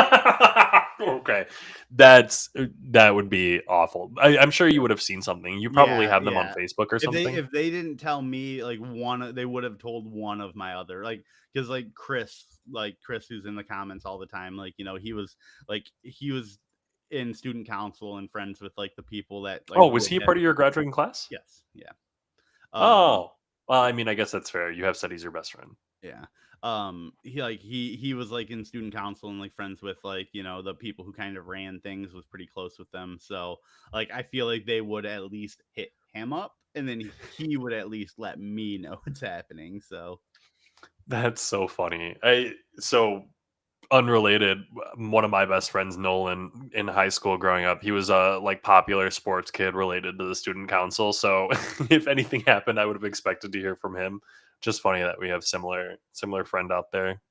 Okay, that would be awful. I'm sure you would have seen something. You probably Yeah, have them on yeah. Facebook or something. If they didn't tell me, like, they would have told one of my other like, because like, Chris, who's in the comments all the time, like, you know, he was in student council and friends with, like, the people that, like, Oh, was would he a have part of your graduating class? yes, yeah. Um, Oh, well, I mean, I guess that's fair. You have said he's your best friend. yeah. He was, like, in student council and, like, friends with, like, you know, the people who kind of ran things, was pretty close with them, so, like, I feel like they would at least hit him up, and then he would at least let me know what's happening, so That's so funny. I so unrelated. One of my best friends, Nolan, in high school growing up, he was a like popular sports kid related to the student council. So if anything happened, I would have expected to hear from him. Just funny that we have similar friend out there.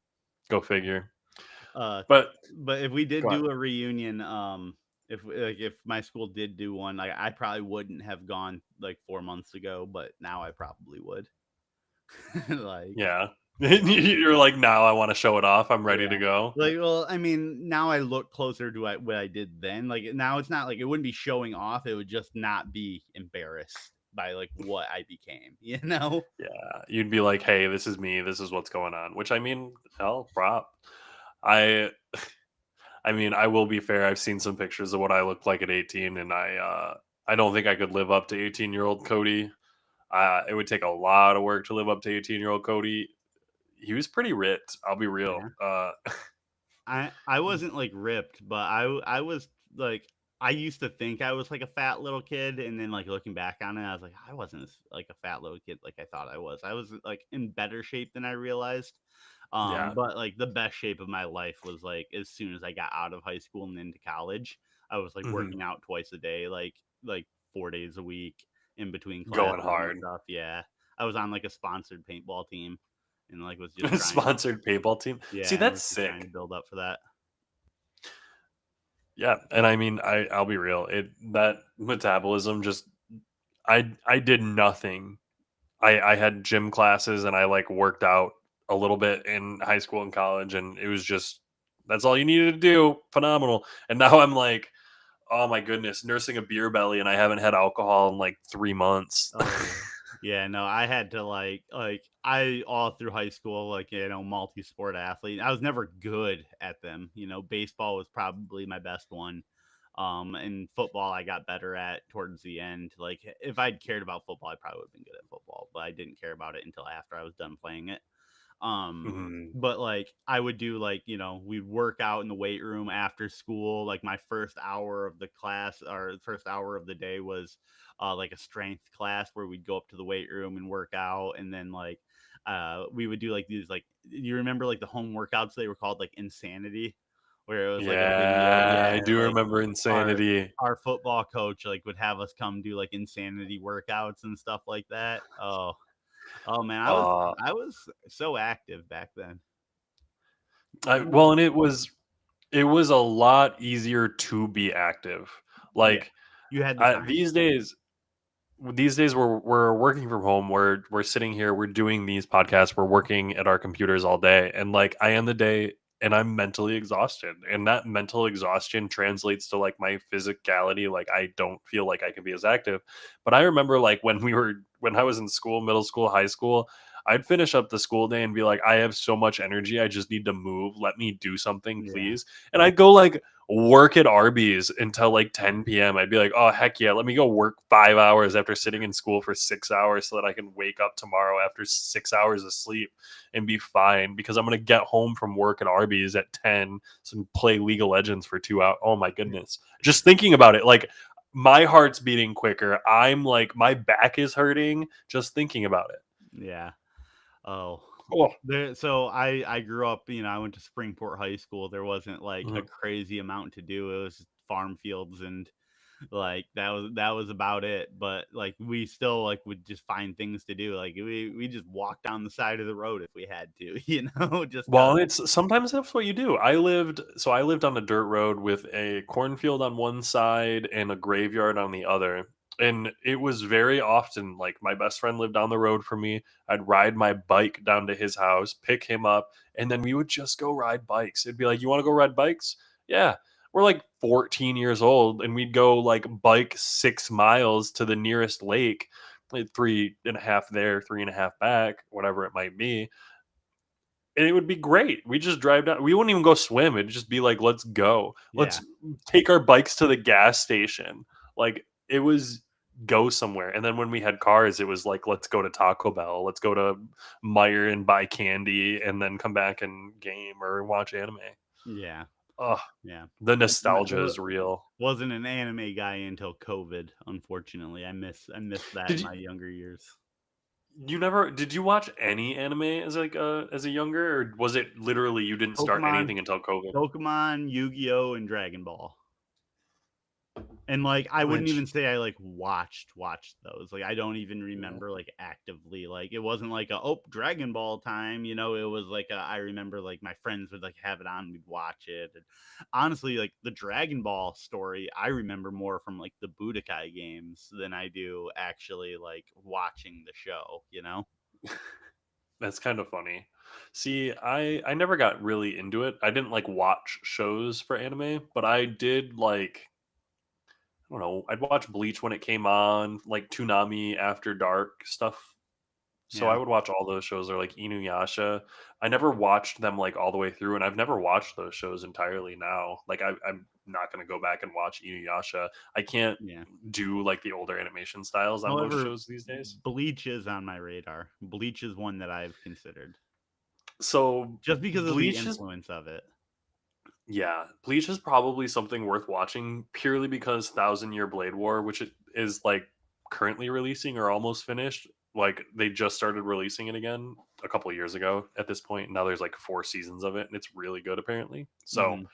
Go figure. Uh, But but if we did go ahead. do a reunion, if my school did do one, like I probably wouldn't have gone like 4 months ago, but now I probably would. Like, Yeah, yeah, you're like now. I want to show it off. I'm ready to yeah. go. Like, well, I mean, now I look closer to what I did then. Like now, it's not like it wouldn't be showing off. It would just not be embarrassed by like what I became. You know? Yeah, you'd be like, "Hey, this is me. This is what's going on." Which I mean, hell, prop. I I mean, I will be fair. I've seen some pictures of what I looked like at 18, and I don't think I could live up to 18-year-old Cody. It would take a lot of work to live up to 18-year-old Cody. He was pretty ripped. I'll be real. Yeah. I wasn't like ripped, but I was like I used to think I was like a fat little kid, and then like looking back on it, I was like I wasn't like a fat little kid like I thought I was. I was like in better shape than I realized. Yeah. But like the best shape of my life was like as soon as I got out of high school and into college, I was like Mhm. working out twice a day, like 4 days a week in between Going classes and hard. stuff. Yeah, I was on like a sponsored paintball team, and like was just trying. Sponsored paintball team. See, Yeah, and that's was just trying to sick. build up for that. Yeah, and I mean, I'll be real. It that metabolism just I did nothing. I had gym classes and I like worked out a little bit in high school and college, and it was just that's all you needed to do. Phenomenal. And now I'm like, oh my goodness, nursing a beer belly, and I haven't had alcohol in like 3 months. Oh yeah. Yeah, no, I had to I all through high school, like, you know, multi-sport athlete. I was never good at them. You know, baseball was probably my best one. And football I got better at towards the end. Like if I'd cared about football, I probably would have been good at football, but I didn't care about it until after I was done playing it. Um, Mhm. but like I would do like, you know, we'd work out in the weight room after school. Like my first hour of the class or the first hour of the day was like a strength class where we'd go up to the weight room and work out. And then like we would do like these like you remember like the home workouts they were called like insanity where it was like a video. Yeah, I Yeah, do like remember our Insanity. our football coach like would have us come do like insanity workouts and stuff like that. Oh man, Uh, I was so active back then. well, and it was a lot easier to be active. Yeah, Like you had the time. these days we're working from home. We're sitting here. We're doing these podcasts. We're working at our computers all day, and like I end the day and I'm mentally exhausted, and that mental exhaustion translates to like my physicality. Like I don't feel like I can be as active. But I remember like when I was in school, middle school, high school. I'd finish up the school day and be like, I have so much energy. I just need to move. Let me do something, Yeah, please. And I'd go like work at Arby's until like 10 p.m. I'd be like, oh, heck yeah, let me go work 5 hours after sitting in school for 6 hours so that I can wake up tomorrow after 6 hours of sleep and be fine because I'm going to get home from work at Arby's at 10 and play League of Legends for 2 hours. Oh my goodness. Just thinking about it, like my heart's beating quicker. I'm like, my back is hurting just thinking about it. yeah. Oh, Oh, so I grew up. I went to Springport High School. There wasn't like a mhm. crazy amount to do. It was just farm fields and like that was about it. But like we still like would just find things to do. Like we just walk down the side of the road if we had to. Just Well, it's sometimes that's what you do. I lived on a dirt road with a cornfield on one side and a graveyard on the other. And it was very often like my best friend lived down the road from me. I'd ride my bike down to his house, pick him up, and then we would just go ride bikes. It'd be like, "You want to go ride bikes?" Yeah. We're like 14 years old and we'd go like bike 6 miles to the nearest lake, like 3.5 there, 3.5 back, whatever it might be, and it would be great. We just drive down. We wouldn't even go swim. It'd just be like, let's go. yeah, Let's take our bikes to the gas station. Like it was go somewhere. And then when we had cars, it was like, let's go to Taco Bell. Let's go to Meyer and buy candy and then come back and game or watch anime. yeah, Oh, yeah. the I nostalgia is real. wasn't an anime guy until COVID. Unfortunately, I missed that in Did you my younger years. you never did you watch any anime as a younger, or was it literally you didn't start Pokemon, anything until COVID? Pokemon, Yu-Gi-Oh, and Dragon Ball. And like I wouldn't Which even say I like watched those. Like I don't even remember like actively. Like it wasn't like a Dragon Ball time. It was like I remember like my friends would like have it on, we'd watch it. And honestly, like the Dragon Ball story, I remember more from like the Budokai games than I do actually like watching the show. That's kind of funny. See, I never got really into it. I didn't like watch shows for anime, but I did like I don't know, I'd watch Bleach when it came on, like Toonami After Dark stuff. So Yeah, I would watch all those shows or like Inuyasha. I never watched them like all the way through, and I've never watched those shows entirely now. Like I'm not gonna go back and watch Inuyasha. I can't yeah. do like the older animation styles on most However, shows these days. Bleach is on my radar. Bleach is one that I've considered So just because of the Bleach is influence of it. Yeah, Bleach is probably something worth watching purely because Thousand Year Blade War, which it is like currently releasing or almost finished, like they just started releasing it again a couple of years ago at this point. Now there's like 4 seasons of it and it's really good apparently. So Mhm.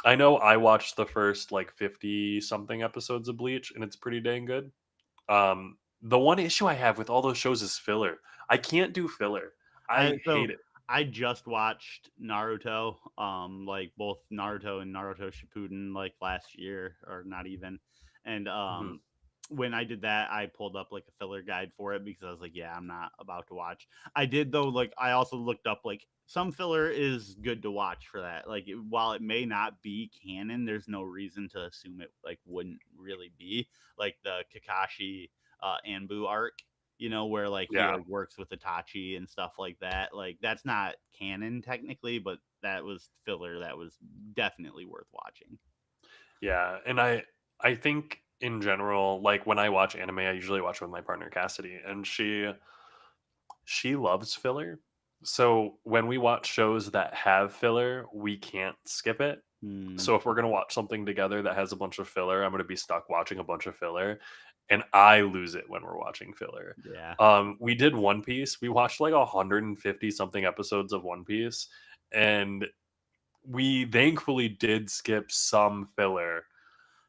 I know I watched the first like 50 something episodes of Bleach and it's pretty dang good. The one issue I have with all those shows is filler. I can't do filler. I hate So it. I just watched Naruto, like both Naruto and Naruto Shippuden, like last year, or not even. And Mhm. when I did that, I pulled up like a filler guide for it because I was like, yeah, I'm not about to watch. I did though. Like I also looked up like some filler is good to watch for that. Like while it may not be canon, there's no reason to assume it like wouldn't really be like the Kakashi Anbu arc, where like he Yeah. like works with Itachi and stuff like that. Like that's not canon technically, but that was filler that was definitely worth watching. Yeah, and I think in general, like when I watch anime, I usually watch with my partner Cassidy, and she loves filler. So when we watch shows that have filler, we can't skip it. Hmm. So if we're gonna watch something together that has a bunch of filler, I'm gonna be stuck watching a bunch of filler, and I lose it when we're watching filler. Yeah. We did One Piece. We watched like 150 something episodes of One Piece, and we thankfully did skip some filler,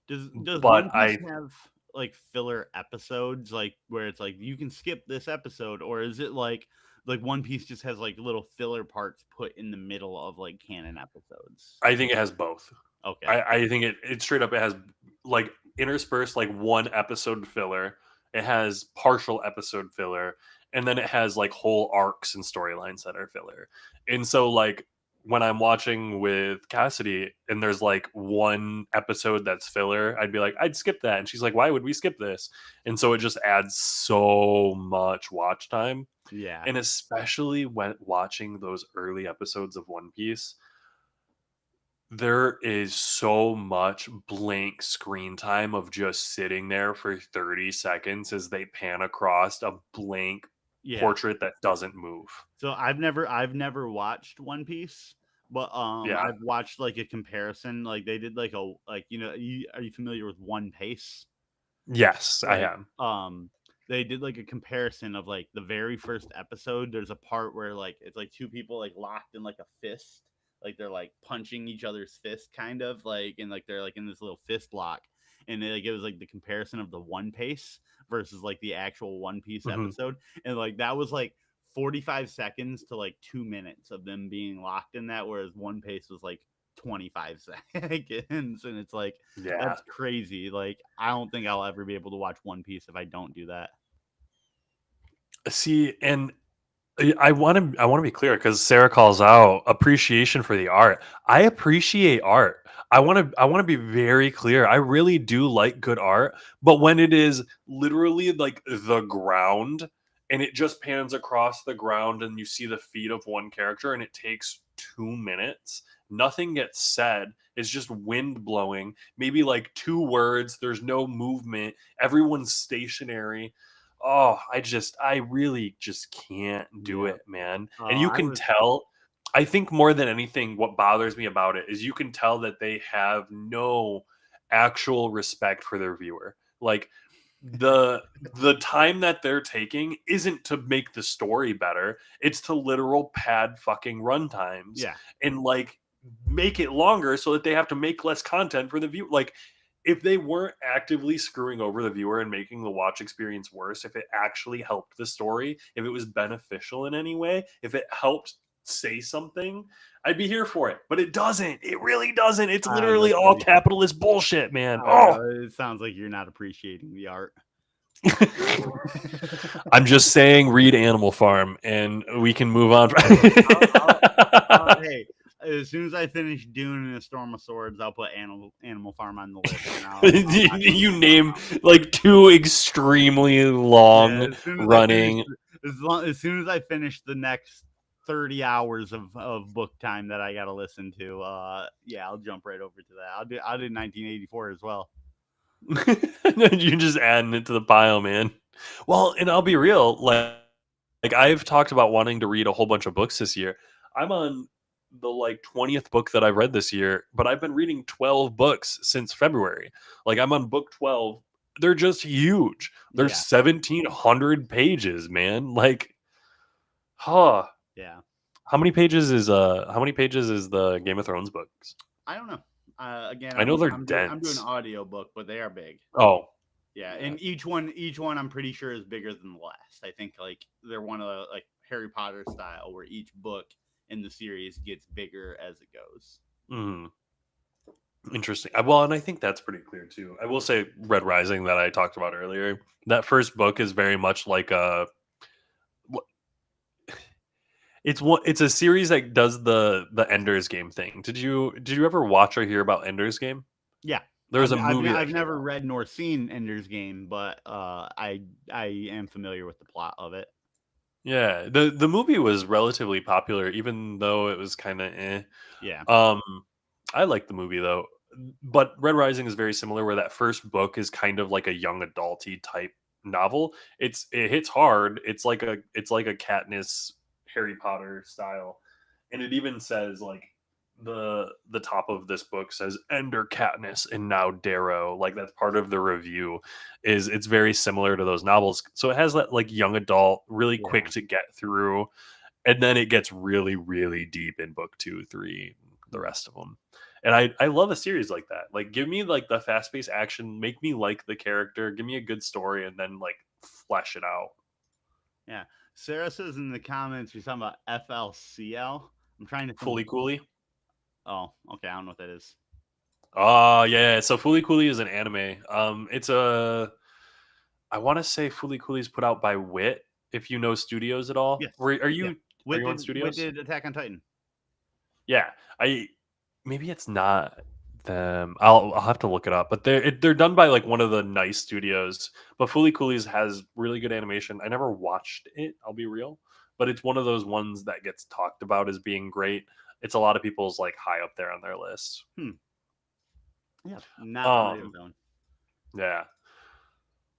Does but One Piece I have like filler episodes, like where it's like you can skip this episode, or is it like One Piece just has like little filler parts put in the middle of like canon episodes? I think it has both. Okay. I think it straight up it has like interspersed like one episode filler. It has partial episode filler, and then it has like whole arcs and storylines that are filler. And so like when I'm watching with Cassidy and there's like one episode that's filler, I'd be like, I'd skip that. And she's like, why would we skip this? And so it just adds so much watch time. Yeah. And especially when watching those early episodes of One Piece, there is so much blank screen time of just sitting there for 30 seconds as they pan across a blank Yeah. portrait that doesn't move. So I've never watched One Piece, but Yeah. I've watched like a comparison. Like they did like are you familiar with One Piece? Yes, I Like am. they did like a comparison of like the very first episode. There's a part where like it's like two people like locked in like a fist, like they're like punching each other's fist kind of like, and like they're like in this little fist lock, and like it was like the comparison of the One Piece versus like the actual One Piece Mhm. episode, and like that was like 45 seconds to like 2 minutes of them being locked in that, whereas One Piece was like 25 seconds. And it's like, Yeah. that's crazy. Like, I don't think I'll ever be able to watch One Piece if I don't do that. See, and I want to be clear because Sarah calls out appreciation for the art. I appreciate art. I want to be very clear. I really do like good art, but when it is literally like the ground and it just pans across the ground and you see the feet of one character and it takes 2 minutes, nothing gets said. It's just wind blowing, maybe like two words. There's no movement. Everyone's stationary. Oh, I really just can't do Yeah. it, man. And you I can was, tell, I think more than anything, what bothers me about it is you can tell that they have no actual respect for their viewer. Like the time that they're taking isn't to make the story better. It's to literal pad fucking run times yeah, and like make it longer so that they have to make less content for the view. Like if they weren't actively screwing over the viewer and making the watch experience worse, if it actually helped the story, if it was beneficial in any way, if it helped say something, I'd be here for it. But it doesn't. It really doesn't. It's literally that's all pretty. capitalist bullshit, man. I Oh. know it sounds like you're not appreciating the art. I'm just saying, read Animal Farm, and we can move on. Hey, as soon as I finish Dune and A Storm of Swords, I'll put Animal Farm on the list, and You name like two extremely yeah. long As soon as I finish, running. as soon as I finish the next 30 hours of book time that I got to listen to, yeah, I'll jump right over to that. I'll do 1984 as well. You're just adding it to the pile, man. Well, and I'll be real, like I've talked about wanting to read a whole bunch of books this year. I'm on the like 20th book that I've read this year, but I've been reading 12 books since February. Like I'm on book 12. They're just huge. They're Yeah, 1700 pages, man. Like, huh. yeah. How many pages is the Game of Thrones books? I don't know. Again, I know they're I'm doing dense. audio book, but they are big. Oh, Yeah, yeah. and each one I'm pretty sure is bigger than the last. I think like they're one of the like Harry Potter style where each book in the series gets bigger as it goes. Mhm. Interesting. Well, and I think that's pretty clear too. I will say Red Rising that I talked about earlier. That first book is very much like a it's a series that does the Ender's Game thing. Did you ever watch or hear about Ender's Game? Yeah. There was a movie that I've came never out. read nor seen Ender's Game, but I am familiar with the plot of it. Yeah, the movie was relatively popular, even though it was kind of eh. Yeah. Um, I like the movie though, but Red Rising is very similar, where that first book is kind of like a young adulty type novel. It hits hard. It's like a Katniss Harry Potter style, and it even says like the top of this book says Ender Katniss and now Darrow. Like that's part of the review. Is it's very similar to those novels, so it has that like young adult, really quick Yeah. to get through, and then it gets really really deep in book 2, 3. the rest of them. And I love a series like that. Like, give me like the fast paced action, make me like the character, give me a good story, and then like flesh it out. Yeah. Sarah says in the comments you're talking about FLCL. I'm trying to think. Fully Cooley. Oh, okay. I don't know what that is. Oh yeah. So Fully Cooley is an anime. It's a I want to say Fully Cooley is put out by Wit. If you know studios at all, Yes. are Yeah. you on Wit studios? did Attack on Titan. Yeah, I maybe it's not them. I'll have to look it up, but they're done by like one of the nice studios. But Fully Cooley's has really good animation. I never watched it. I'll be real, but it's one of those ones that gets talked about as being great. It's a lot of people's like high up there on their list. Yeah. Not familiar with Um, that one. yeah,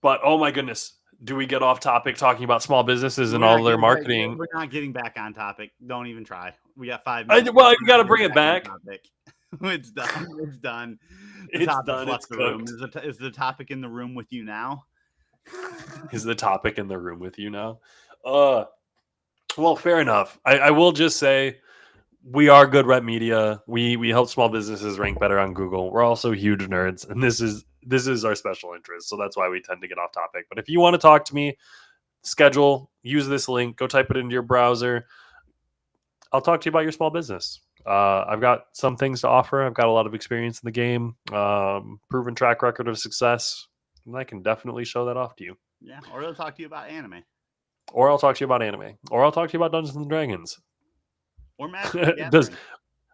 but oh my goodness, do we get off topic talking about small businesses and We're all not their getting back. marketing? We're not getting back on topic. Don't even try. We got 5 minutes. Well, We're you got not to getting bring it back on back. topic. It's done. It's done. The It's topic's done. It's left the room. cooked. Is the topic in the room with you now? Is the topic in the room with you now? Uh, well, fair enough. I will just say we are Good Rep Media. We help small businesses rank better on Google. We're also huge nerds, and this is our special interest. So that's why we tend to get off topic. But if you want to talk to me, schedule, use this link, go type it into your browser. I'll talk to you about your small business. I've got some things to offer. I've got a lot of experience in the game, proven track record of success, and I can definitely show that off to you. Yeah. Or they'll talk to you about anime Or I'll talk to you about anime, or I'll talk to you about Dungeons and Dragons. or Magic the Does Gathering.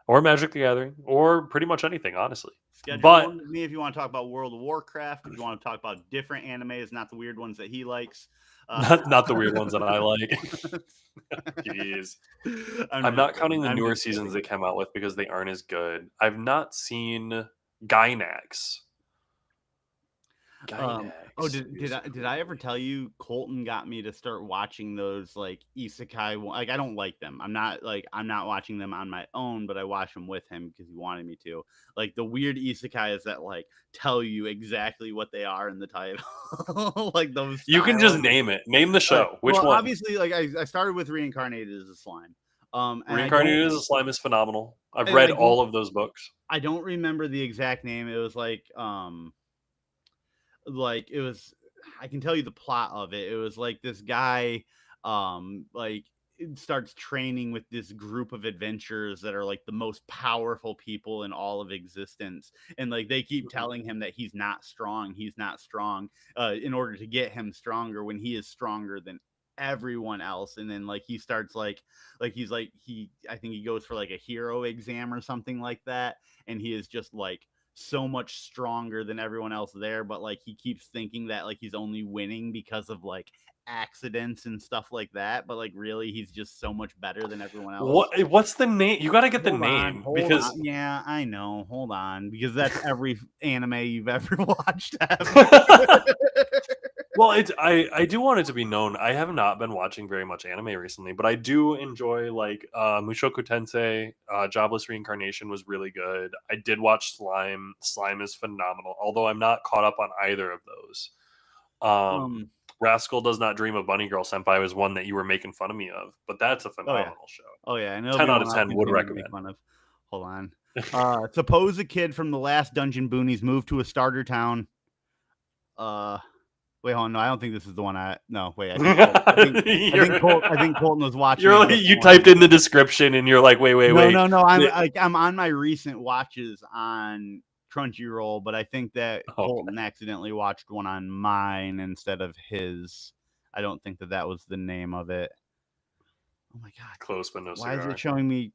or Magic the Gathering, or pretty much anything, honestly. Schedule But one with me if you want to talk about World of Warcraft. If you want to talk about different animes, not the weird ones that he likes. not the weird ones that I like. Jeez, I'm just not kidding. counting the I'm newer just seasons kidding. they came out with because they aren't as good. I've not seen Gynax. Oh, Gynax. did I ever tell you Colton got me to start watching those like isekai? Like I don't like them. I'm not watching them on my own, but I watch them with him because he wanted me to. Like the weird isekais that like tell you exactly what they are in the title, like those You can just styles. name it. Name the show. Which Well, one? obviously, like I started with Reincarnated as a Slime. And Reincarnated as a Slime is phenomenal. I've and read all of those books. I don't remember the exact name. It was like it was I can tell you the plot of it. It was like this guy like starts training with this group of adventurers that are like the most powerful people in all of existence, and like they keep telling him that he's not strong in order to get him stronger when he is stronger than everyone else. And then like he starts he's like he I think he goes for like a hero exam or something like that, and he is just like so much stronger than everyone else there, but like he keeps thinking that like he's only winning because of like accidents and stuff like that, but like really he's just so much better than everyone else. What's the name? You got to get the name Hold on. because Yeah, I know. Hold on, because that's every anime you've ever watched. well, I do want it to be known. I have not been watching very much anime recently, but I do enjoy like Mushoku Tensei. Jobless Reincarnation was really good. I did watch Slime. Slime is phenomenal. Although I'm not caught up on either of those. um. Rascal Does Not Dream of Bunny Girl Senpai was one that you were making fun of me of, but that's a Oh yeah. phenomenal show. Oh yeah. And it'll 10 be out one of I'll 10 would continue to make recommend. fun of. Hold on. Suppose a kid from the last Dungeon Boonies moved to a starter town. Wait, hold on. No, I don't think this is the one. Wait. I think Colton was watching. You typed in the description and you're like, wait. No. I'm on my recent watches on Crunchyroll, but I think that Colton accidentally watched one on mine instead of his. I don't think that was the name of it. Oh my god! Close but no Why cigar. is it showing me?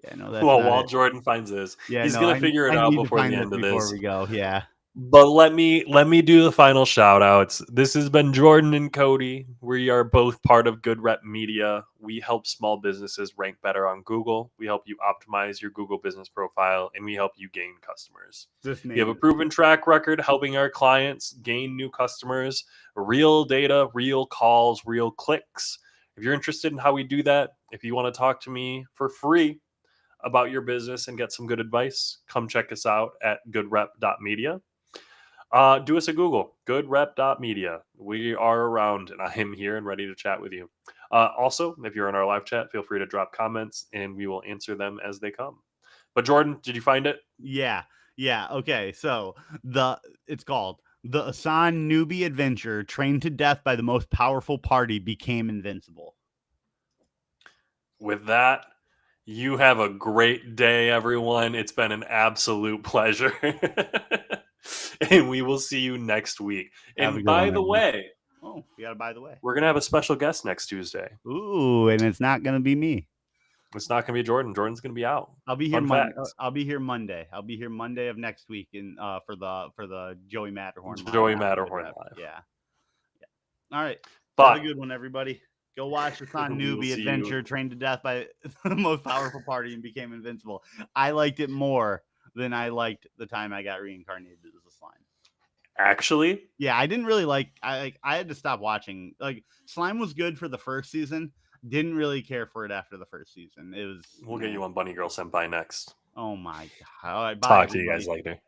Yeah, no, that's well, not while it. Jordan finds this, Yeah, he's no, gonna figure it I out need to before find the this end of before this. we go. Yeah. But let me do the final shout outs. This has been Jordan and Cody. We are both part of Good Rep Media. We help small businesses rank better on Google. We help you optimize your Google business profile, and we help you gain customers. We have a proven track record helping our clients gain new customers, real data, real calls, real clicks. If you're interested in how we do that, if you want to talk to me for free about your business and get some good advice, come check us out at goodrep.media. Do us a Google, goodrep.media. We are around, and I am here and ready to chat with you. Also, if you're in our live chat, feel free to drop comments and we will answer them as they come. But Jordan, did you find it? Yeah. Yeah. Okay. So it's called The Asan Newbie Adventure, trained to death by the most powerful party, became invincible. With that, you have a great day, everyone. It's been an absolute pleasure. And we will see you next week. Have a And good one, by the everyone. way, Oh, we got to by the way. we're going to have a special guest next Tuesday. Ooh, and it's not going to be me. It's not going to be Jordan. Jordan's going to be out. I'll be here Fun fact. I'll be here Monday. I'll be here Monday of next week in for the Joey Matterhorn live. Joey Matterhorn live. Yeah. All right. But have a good one, everybody. Go watch the Son we will Newbie see Adventure, you. trained to death by the most powerful party and became invincible. I liked it more than I liked the time I got reincarnated as a slime. Actually, Yeah, I didn't really like. I had to stop watching. Like, Slime was good for the first season. Didn't really care for it after the first season. It was. we'll get you on Bunny Girl Senpai next. Oh my god! All right, bye, Talk to you everybody. guys later.